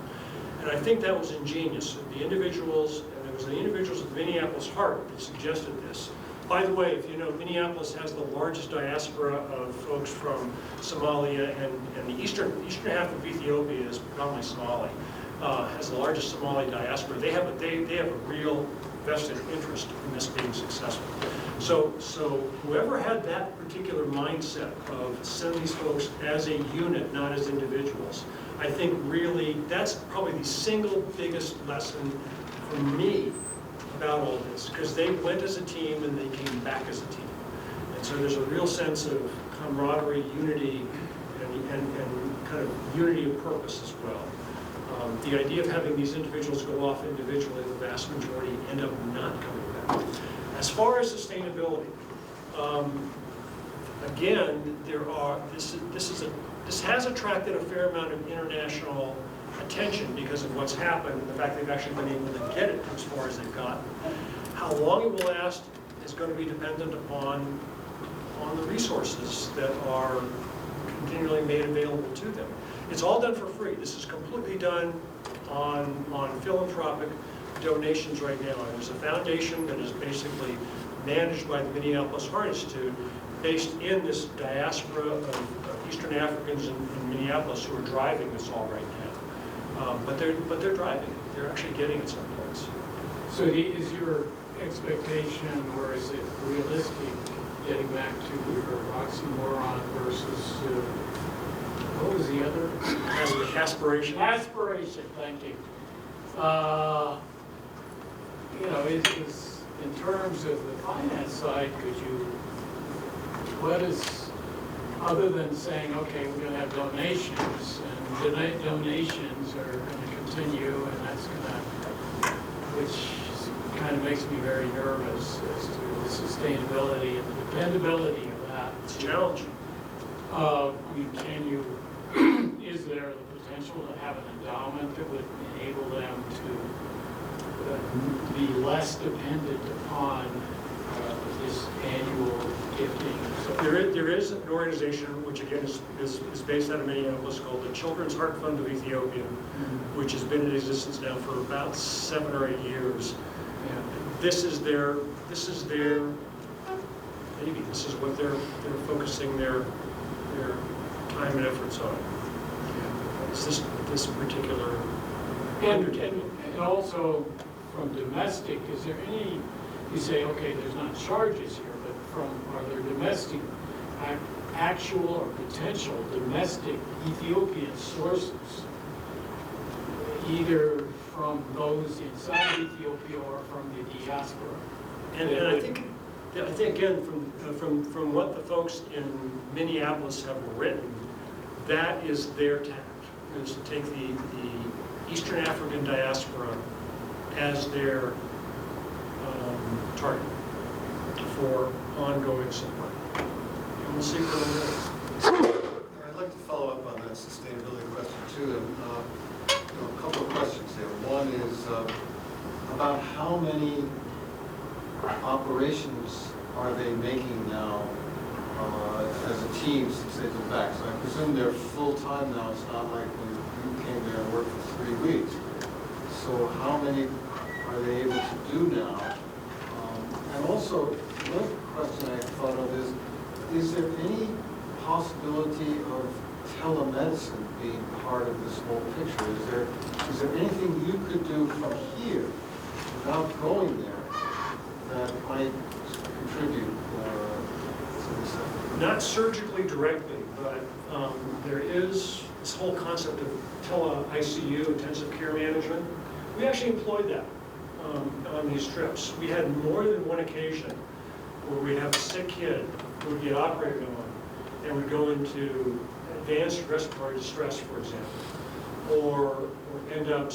And I think that was ingenious. The individuals, and it was the individuals at the Minneapolis Heart that suggested this. By the way, if you know, Minneapolis has the largest diaspora of folks from Somalia, and the eastern half of Ethiopia is predominantly Somali, has the largest Somali diaspora. They have a real vested interest in this being successful. So whoever had that particular mindset of send these folks as a unit, not as individuals, I think really that's probably the single biggest lesson for me about all this, because they went as a team and they came back as a team. And so there's a real sense of camaraderie, unity, and kind of unity of purpose as well. the idea of having these individuals go off individually, the vast majority end up not coming back. As far as sustainability, again, this has attracted a fair amount of international attention because of what's happened, and the fact they've actually been able to get it as far as they've gotten. How long it will last is going to be dependent upon the resources that are continually made available to them. It's all done for free. This is completely done on philanthropic donations right now. And there's a foundation that is basically managed by the Minneapolis Heart Institute, based in this diaspora of Eastern Africans in Minneapolis who are driving this all right now. But they're driving it. They're actually getting it someplace. So is your expectation, or is it realistic, getting back to your oxymoron versus, what was the other? Aspiration. Aspiration, thank you. You know, is in terms of the finance side, what is, other than saying, okay, we're going to have donations, and donations are going to continue, and that's going to, which kind of makes me very nervous as to the sustainability and the dependability of that. It's challenging. I mean, is there the potential to have an endowment that would enable them to be less dependent upon this annual gifting? There is an organization which again is based out of Minneapolis called the Children's Heart Fund of Ethiopia, which has been in existence now for about 7 or 8 years. Yeah. This is their maybe this is what they're focusing their time and efforts on. Is this particular undertaking? And also from domestic, is there any, you say, okay, there's not charges here, but are there domestic, actual or potential domestic Ethiopian sources, either from those inside Ethiopia or from the diaspora? And I think again, from what the folks in Minneapolis have written, that is their tact, is to take the Eastern African diaspora as their target for ongoing support. And we'll see where it goes. I'd like to follow up on that sustainability question too, and a couple of questions here. One is about how many operations are they making now as a team since they've been back? So I presume they're full-time now. It's not like when you came there and worked for 3 weeks. So how many are they able to do now? And also, another question I thought of is there any possibility of telemedicine being part of this whole picture? Is there anything you could do from here without going there that might contribute to this effort? Not surgically directly, but there is this whole concept of tele-ICU, intensive care management. We actually employed that on these trips. We had more than one occasion where we'd have a sick kid who would get operated on and would go into advanced respiratory distress, for example, or end up,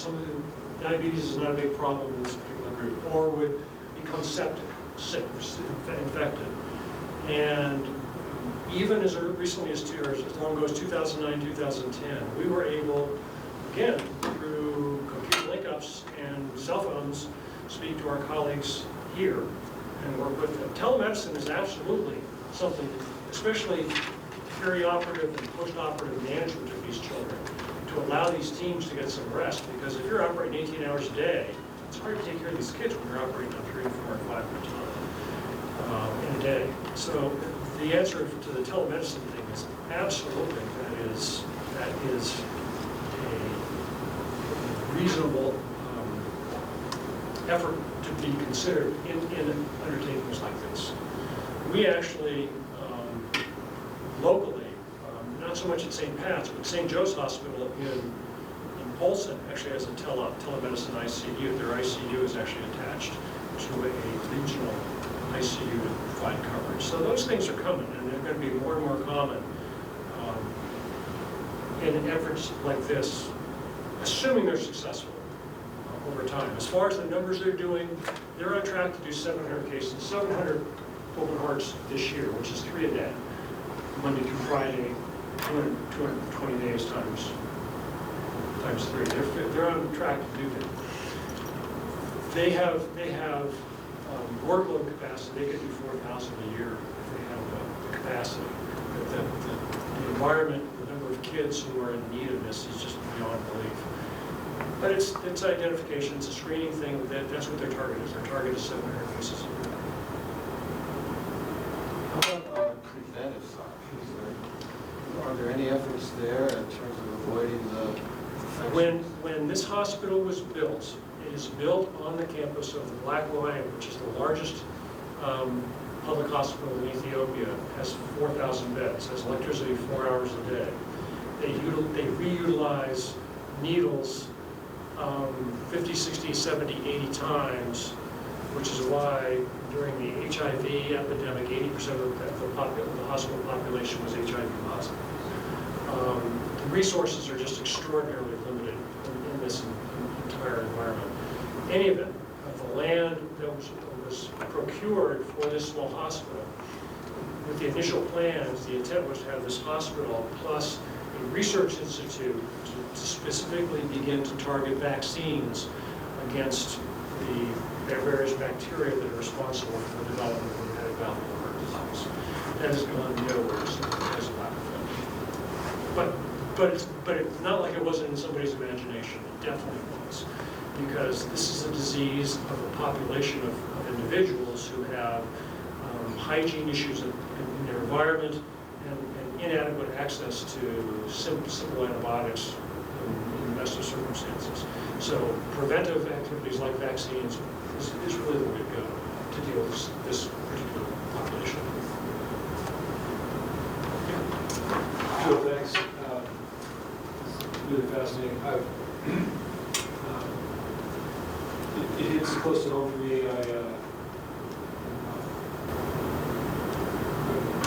diabetes is not a big problem in this particular group, or would become septic, sick, infected. And even as recently as long ago as 2009, 2010, we were able, again, through computer link-ups and cell phones, speak to our colleagues here and work with them. Telemedicine is absolutely something, especially perioperative and post-operative management of these children, to allow these teams to get some rest, because if you're operating 18 hours a day, it's hard to take care of these kids when you're operating on 3, 4, and 5 at a time in a day. So the answer to the telemedicine thing is absolutely, that is a reasonable effort to be considered in undertakings like this. We actually, locally, not so much at St. Pat's, but St. Joe's Hospital in Polson actually has a telemedicine ICU. Their ICU is actually attached to a regional ICU to provide coverage. So those things are coming, and they're going to be more and more common in efforts like this assuming they're successful over time. As far as the numbers they're doing, they're on track to do 700 cases, 700 open hearts this year, which is 3 a day, Monday through Friday, 220 days times 3. They're on track to do that. They have workload capacity. They could do 4,000 a year if they have the capacity. But the environment, the number of kids who are in need of this is just beyond belief. But it's identification. It's a screening thing. That's what their target is. Their target is 700 cases a year. How about on the preventive side? Are there any efforts there in terms of avoiding the infection? When this hospital was built, it is built on the campus of the Black Lion, which is the largest public hospital in Ethiopia. It has 4,000 beds, has electricity 4 hours a day. They reutilize needles 50, 60, 70, 80 times, which is why during the HIV epidemic, 80% of the hospital population was HIV positive. The resources are just extraordinarily limited in this entire environment. Any event, the land that was procured for this small hospital, with the initial plans, the intent was to have this hospital plus a research institute to specifically begin to target vaccines against the various bacteria that are responsible for the development of lymphatic valvular heart disease. That has gone nowhere as a lack of funding. But it's not like it wasn't in somebody's imagination. It definitely was. Because this is a disease of a population of individuals who have hygiene issues in their environment and inadequate access to simple antibiotics in the best of circumstances. So preventive activities like vaccines is really the way to go to deal with this particular population. Yeah. Sure, thanks. Really fascinating. It hits close to home for me. I've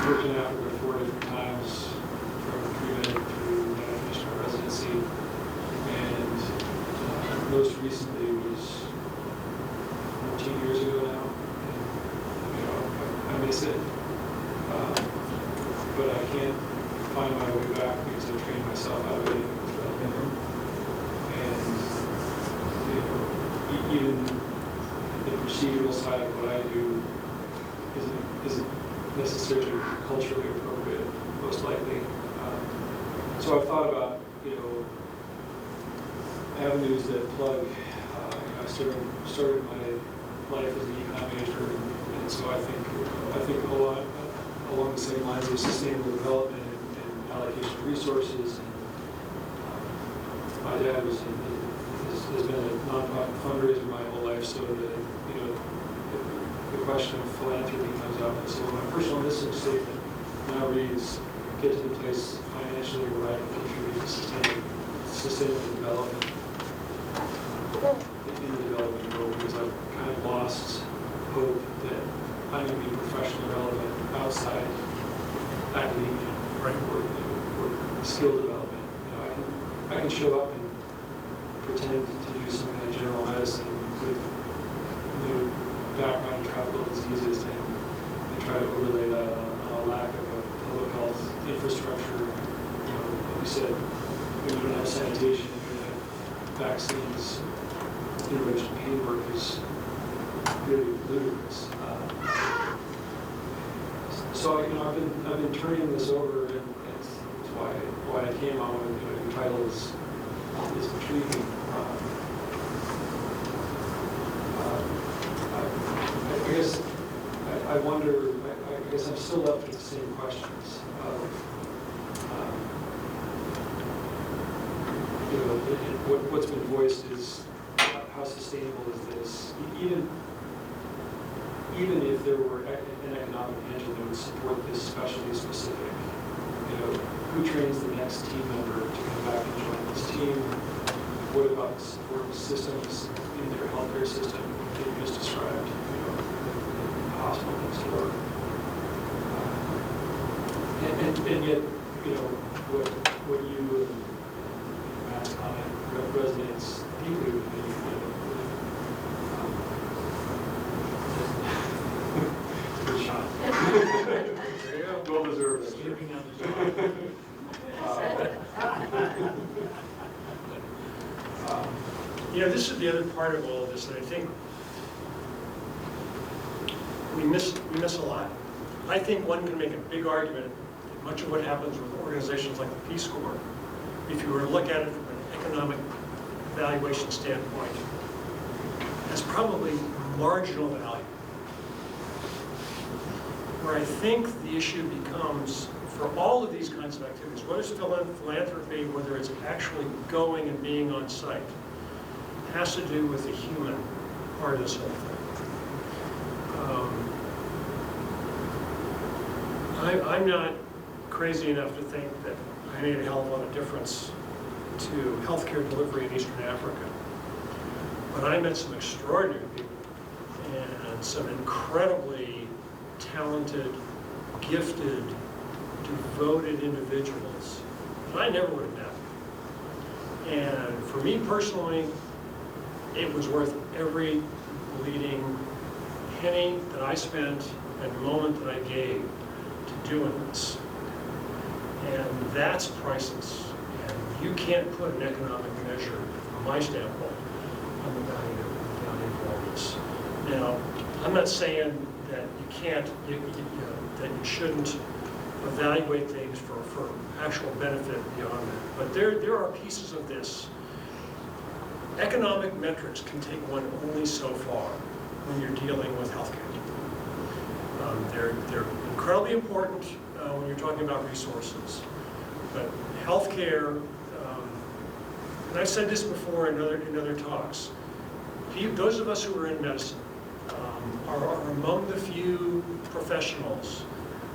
worked in Africa 4 different times, from treatment through when I finished my residency, and most recently was 14 years ago now. And, I miss it, but I can't find my way back because I trained myself out of it. Even the procedural side of what I do isn't necessarily culturally appropriate, most likely. So I've thought about, avenues that plug. I started my life as an econ major, and so I think a lot along the same lines of sustainable development and allocation of resources. And my dad has been a nonprofit fundraiser my whole life, so that the question of philanthropy comes up. And so my personal mission statement now reads: get to the place financially where I can contribute to sustainable development in the developing world, because I've kind of lost hope that I'm going to be professionally relevant outside academia, right? Or skill development. I can show up and pretend to do some kind of general medicine with background in tropical diseases and try to overlay that on a lack of a public health infrastructure. Like you said, we don't have sanitation, we don't have vaccines, intervention pain work is really ludicrous. So I've been turning this over, and that's why I came on. Your title is intriguing. I guess I wonder. I guess I'm still left with the same questions of what's been voiced is how sustainable is this? Even if there were an economic engine that would support this specialty specific, who trains the next team member to come back and join this team? What about support systems in their healthcare system that you just described, the hospital next door? And yet, what you and Matt's comment that resonates deeply with me. It's a good shot. There you go. Well deserved. Skipping out the This is the other part of all of this that I think we miss a lot. I think one can make a big argument that much of what happens with organizations like the Peace Corps, if you were to look at it from an economic valuation standpoint, has probably marginal value. Where I think the issue becomes, for all of these kinds of activities, whether it's philanthropy, whether it's actually going and being on site, has to do with the human part of this whole thing. I'm not crazy enough to think that I made a hell of a lot of difference to healthcare delivery in Eastern Africa. But I met some extraordinary people and some incredibly talented, gifted, devoted individuals that I never would have met. And for me personally, it was worth every bleeding penny that I spent and moment that I gave to doing this. And that's priceless. And you can't put an economic measure, from my standpoint, on the value of all this. Now, I'm not saying that you can't, that you shouldn't evaluate things for actual benefit beyond that. But there are pieces of this. Economic metrics can take one only so far when you're dealing with healthcare. They're incredibly important when you're talking about resources. But healthcare, and I've said this before in other talks, those of us who are in medicine are among the few professionals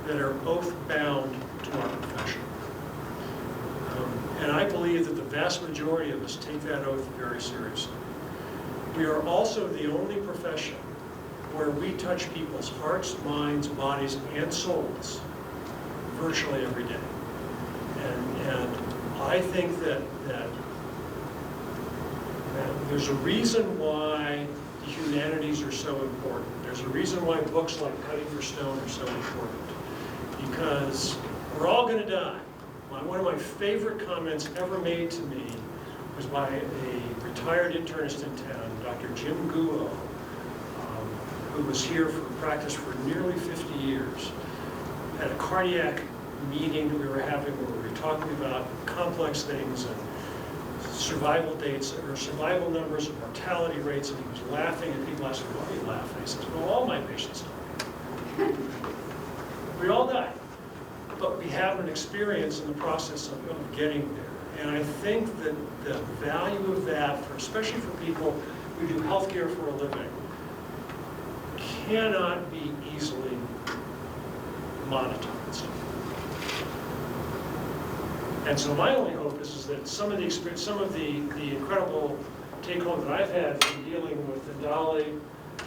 that are oath bound to our profession. And I believe that the vast majority of us take that oath very seriously. We are also the only profession where we touch people's hearts, minds, bodies, and souls virtually every day. And I think that there's a reason why the humanities are so important. There's a reason why books like Cutting for Stone are so important. Because we're all going to die. One of my favorite comments ever made to me was by a retired internist in town, Dr. Jim Guo, who was here for practice for nearly 50 years, at a cardiac meeting that we were having where we were talking about complex things and survival dates or survival numbers and mortality rates, and he was laughing, and people asked him, why are you laughing? He says, well, all my patients die. We all die. But we have an experience in the process of getting there. And I think that the value of that, especially for people who do healthcare for a living, cannot be easily monetized. And so my only hope is that some of the experience, some of the incredible take-home that I've had from dealing with Ndali,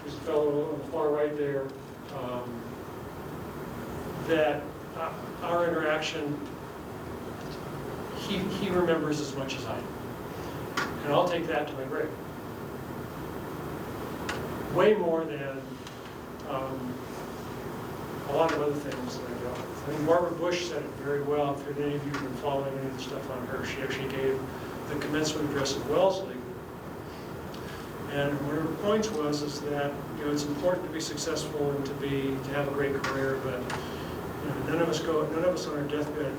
who's a fellow on the far right there, that our interaction, he remembers as much as I do. And I'll take that to my grave. Way more than a lot of other things that I dealt with. I think Barbara Bush said it very well. If any of you have been following any of the stuff on her, she actually gave the commencement address at Wellesley. And one of her points was that it's important to be successful and to have a great career, but none of us on our deathbed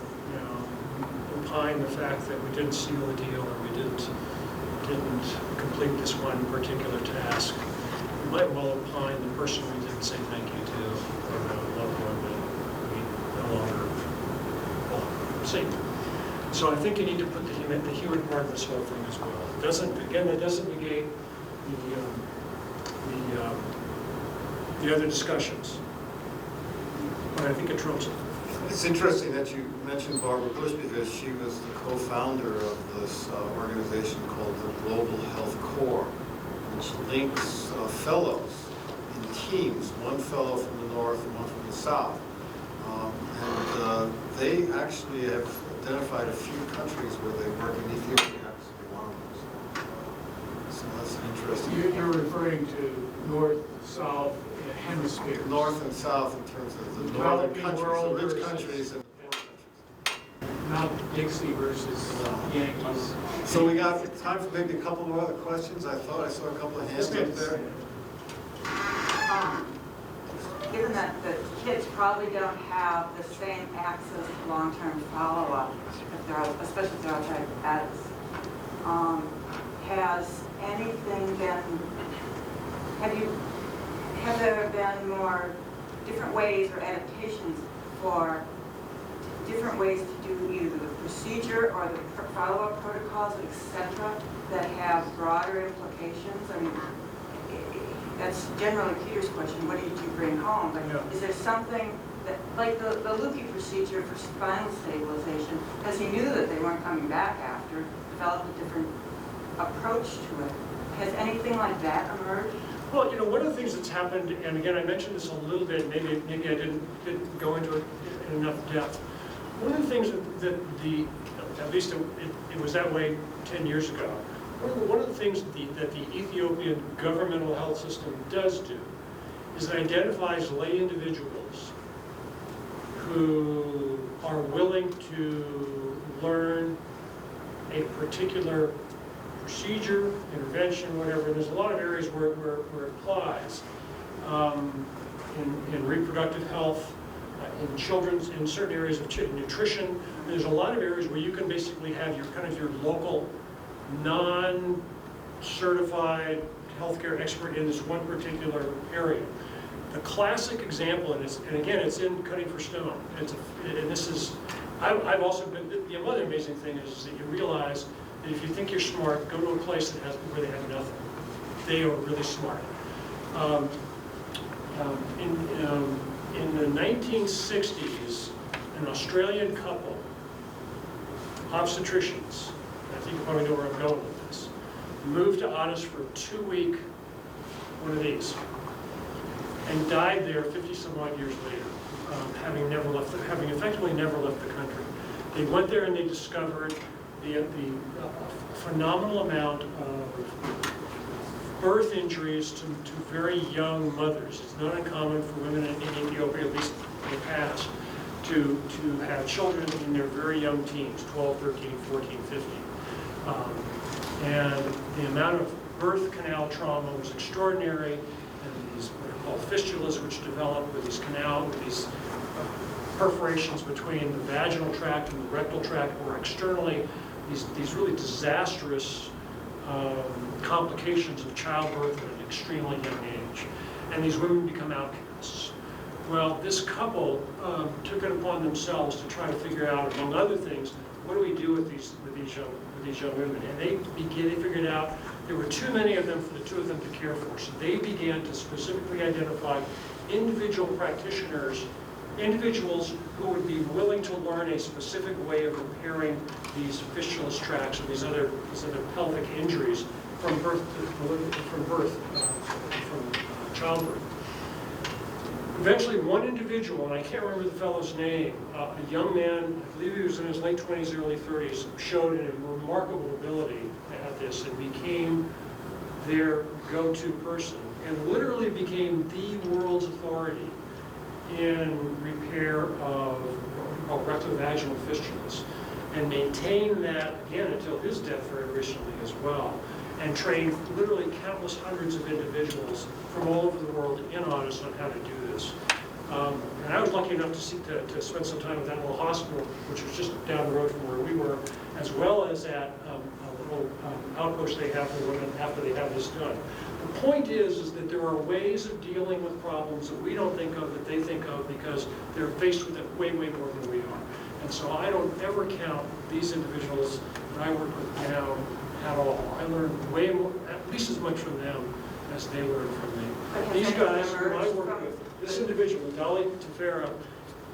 opine the fact that we didn't seal the deal or we didn't complete this one particular task. We might well opine the person we didn't say thank you to, or the loved one that we no longer see. So I think you need to put the human part of this whole thing as well. That doesn't negate the other discussions, but I think it trumps it. It's interesting that you mentioned Barbara Bush because she was the co-founder of this organization called the Global Health Corps, which links fellows in teams, one fellow from the north and one from the south. And they actually have identified a few countries where they work, and Ethiopia happens to be one of those. referring to north, south, hemisphere. North and south in terms of the northern Developing countries, world the rich versus- countries and the poor countries. Not Dixie versus Yankees. So we got time for maybe a couple more other questions. I thought I saw a couple of hands up there. Given that the kids probably don't have the same access to long-term follow-up, especially if they're outside adults, has anything been, have there been more different ways or adaptations for different ways to do either the procedure or the follow-up protocols, etc., that have broader implications? I mean, that's generally Peter's question, what did you bring home? But Yeah. is there something that, like the Lukey procedure for spinal stabilization, because he knew that they weren't coming back after, developed a different approach to it. Has anything like that emerged? Well, you know, one of the things that's happened, and again, I mentioned this a little bit, maybe I didn't go into it in enough depth. One of the things that at least it was that way 10 years ago, one of the things that the Ethiopian governmental health system does do is it identifies lay individuals who are willing to learn a particular procedure, intervention, whatever. And there's a lot of areas where it applies in reproductive health, in children's, in certain areas of nutrition. And there's a lot of areas where you can basically have your kind of your local, non-certified healthcare expert in this one particular area. The classic example, and again, it's in Cutting for Stone. And this is, I've also been. The other amazing thing is that you realize that if you think you're smart, go to a place that has where they have nothing. They are really smart. In the 1960s, an Australian couple, obstetricians, I think you probably know where I'm going with this, moved to Addis for a 2-week one of these, and died there 50-some odd years later, having effectively never left the country. They went there and they discovered the phenomenal amount of birth injuries to very young mothers. It's not uncommon for women in Ethiopia, at least in the past, to have children in their very young teens, 12, 13, 14, 15. And the amount of birth canal trauma was extraordinary, and these what are called fistulas, which develop with these perforations between the vaginal tract and the rectal tract, or externally, these really disastrous complications of childbirth at an extremely young age. And these women become outcasts. Well, this couple took it upon themselves to try to figure out, among other things, what do we do with these young women? And they figured out there were too many of them for the two of them to care for. So they began to specifically identify individual practitioners, individuals who would be willing to learn a specific way of repairing these fistulous tracts or these other pelvic injuries from childbirth. Eventually, one individual, and I can't remember the fellow's name, a young man, I believe he was in his late 20s, early 30s, showed a remarkable ability at this and became their go-to person and literally became the world's authority in repair of what we call rectovaginal fistulas, and maintained that, again, until his death very recently as well, and trained literally countless hundreds of individuals from all over the world in Addis on how to do this. And I was lucky enough to spend some time at that little hospital, which was just down the road from where we were, as well as at a little outpost they have for women after they have this done. The point is that there are ways of dealing with problems that we don't think of, that they think of, because they're faced with it way, way more than we are. And so I don't ever count these individuals that I work with down at all. I learn way more, at least as much from them as they learn from me. These guys who I work with, this individual, Dali Tefera,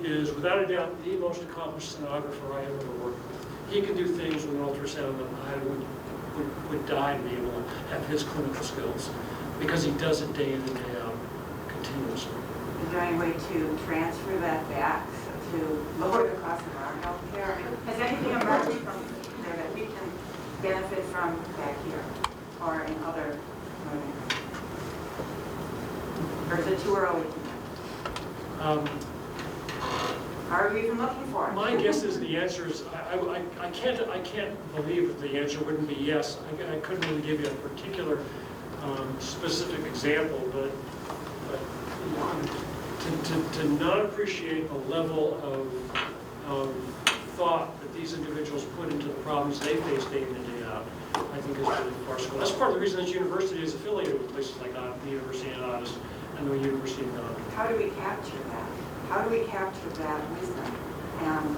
is without a doubt the most accomplished sonographer I have ever worked with. He can do things with an ultrasound that I would die to be able to have his clinical skills, because he does it day in and day out, continuously. Is there any way to transfer that back to lower the cost of our health care? Has anything emerged from there that we can benefit from back here or in other Or is it too early? Are we even looking for it? My guess is the answer is, I can't believe that the answer wouldn't be yes. I couldn't even give you a particular specific example, but to not appreciate the level of thought that these individuals put into the problems they face day in and day out, I think is really farcical. That's part of the reason this university is affiliated with places like the University of Otis and the University of Ghana. How do we capture that? How do we capture that wisdom and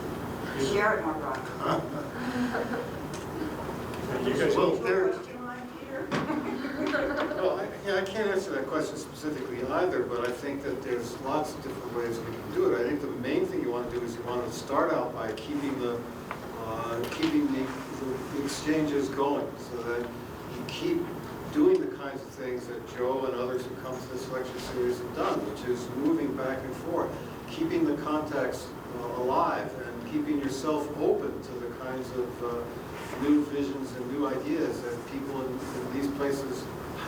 share it more broadly? You guys, Well, Question line, Peter? Well, I can't answer that question specifically either, but I think that there's lots of different ways we can do it. I think the main thing you want to do is you want to start out by keeping the exchanges going, so that you keep doing the kinds of things that Joe and others who come to this lecture series have done, which is moving back and forth, keeping the contacts alive, and keeping yourself open to the kinds of new visions and new ideas that people in these places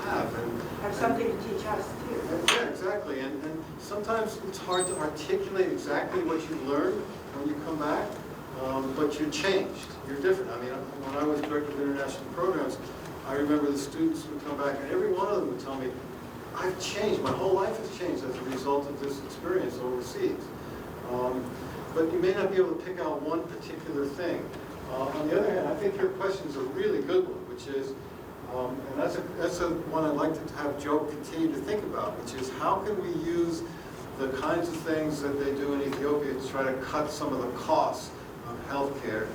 have. And Have something to teach us too. yeah, exactly. And sometimes it's hard to articulate exactly what you learned when you come back, but you're changed. You're different. I mean, when I was director of international programs, I remember the students would come back, and every one of them would tell me, I've changed. My whole life has changed as a result of this experience overseas. But you may not be able to pick out one particular thing. On the other hand, I think your question is a really good one, which is, and that's a one I'd like to have Joe continue to think about, which is how can we use the kinds of things that they do in Ethiopia to try to cut some of the costs of healthcare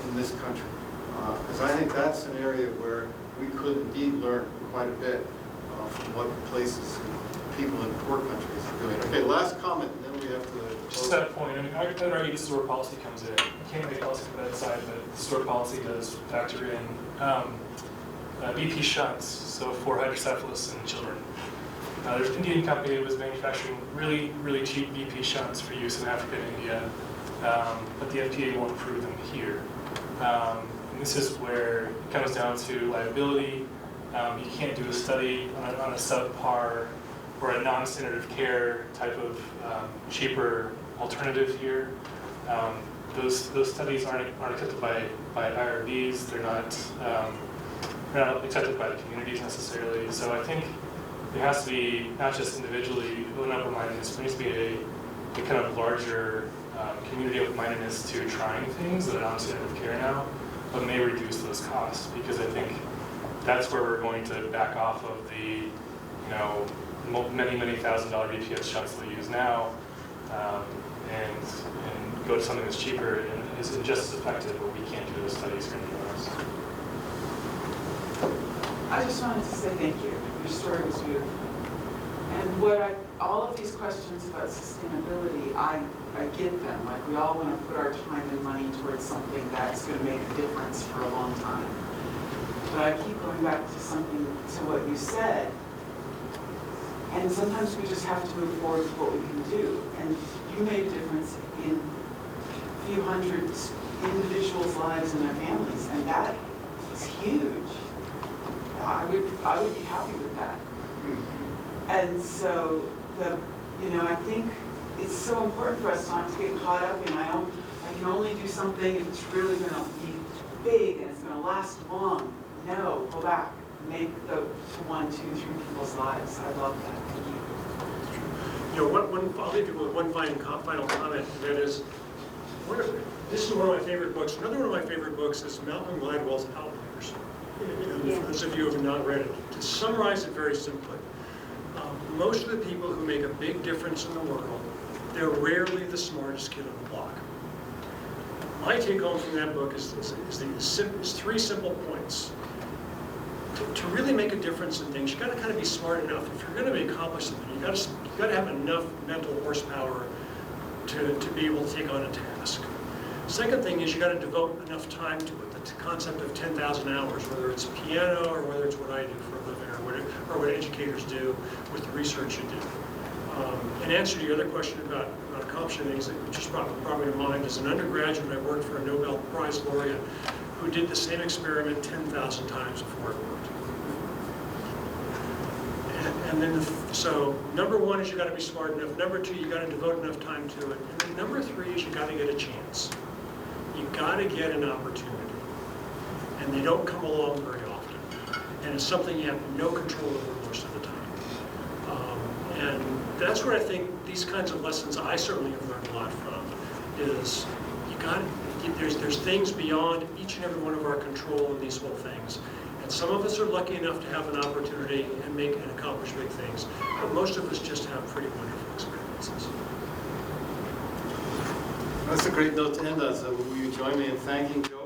in this country? Because I think that's an area where we could indeed learn quite a bit from what places and people in poor countries are doing. Okay, last comment, and then we have to... Just that point, I mean, I would argue this is where policy comes in. You can't make policy from that side, but the store policy does factor in BP shunts, so for hydrocephalus in children. There's an Indian company that was manufacturing really, really cheap BP shunts for use in Africa and India, but the FDA won't approve them here. And this is where it comes down to liability. You can't do a study on a subpar or a non-standard of care type of cheaper alternative here. Those studies aren't accepted by IRBs. They're not accepted by the communities necessarily. So I think there has to be not just individually open-mindedness, there needs to be a kind of larger community open-mindedness to trying things that are non-standard of care now, but may reduce those costs, because I think that's where we're going to back off of the, many $1,000 BPS shots that we use now, and go to something that's cheaper and is just as effective, but we can't do those studies for anyone else. I just wanted to say thank you. Your story was beautiful. And all of these questions about sustainability, I get them. Like, we all want to put our time and money towards something that's going to make a difference for a long time. But I keep going back to what you said. And sometimes we just have to move forward with what we can do. And you made a difference in a few hundred individuals' lives and their families, and that is huge. I would be happy with that. And so I think it's so important for us not to get caught up in I can only do something if it's really going to be big and it's going to last long. No, go back. Make the 1, 2, 3 people's lives. I love that. Thank you. I'll leave you with one final comment, and that is, this is one of my favorite books. Another one of my favorite books is Malcolm Gladwell's Outliers. For those of you who have not read it, to summarize it very simply, most of the people who make a big difference in the world, they're rarely the smartest kid on the block. My take home from that book is 3 simple points. To really make a difference in things, you got to kind of be smart enough. If you're going to accomplish something, you got to have enough mental horsepower to be able to take on a task. Second thing is you got to devote enough time to it. The concept of 10,000 hours, whether it's piano or whether it's what I do for a living or what educators do with the research you do. In answer to your other question about accomplishing things, that just brought me to mind, as an undergraduate, I worked for a Nobel Prize laureate who did the same experiment 10,000 times before it worked. And then, so number one is you got to be smart enough. Number two, you got to devote enough time to it. And then number three is you got to get a chance. You got to get an opportunity. And they don't come along very often. And it's something you have no control over most of the time. And that's where I think these kinds of lessons I certainly have learned a lot from is there's things beyond each and every one of our control in these whole things. And some of us are lucky enough to have an opportunity and make and accomplish big things. But most of us just have pretty wonderful experiences. That's a great note to end on. So will you join me in thanking Joe?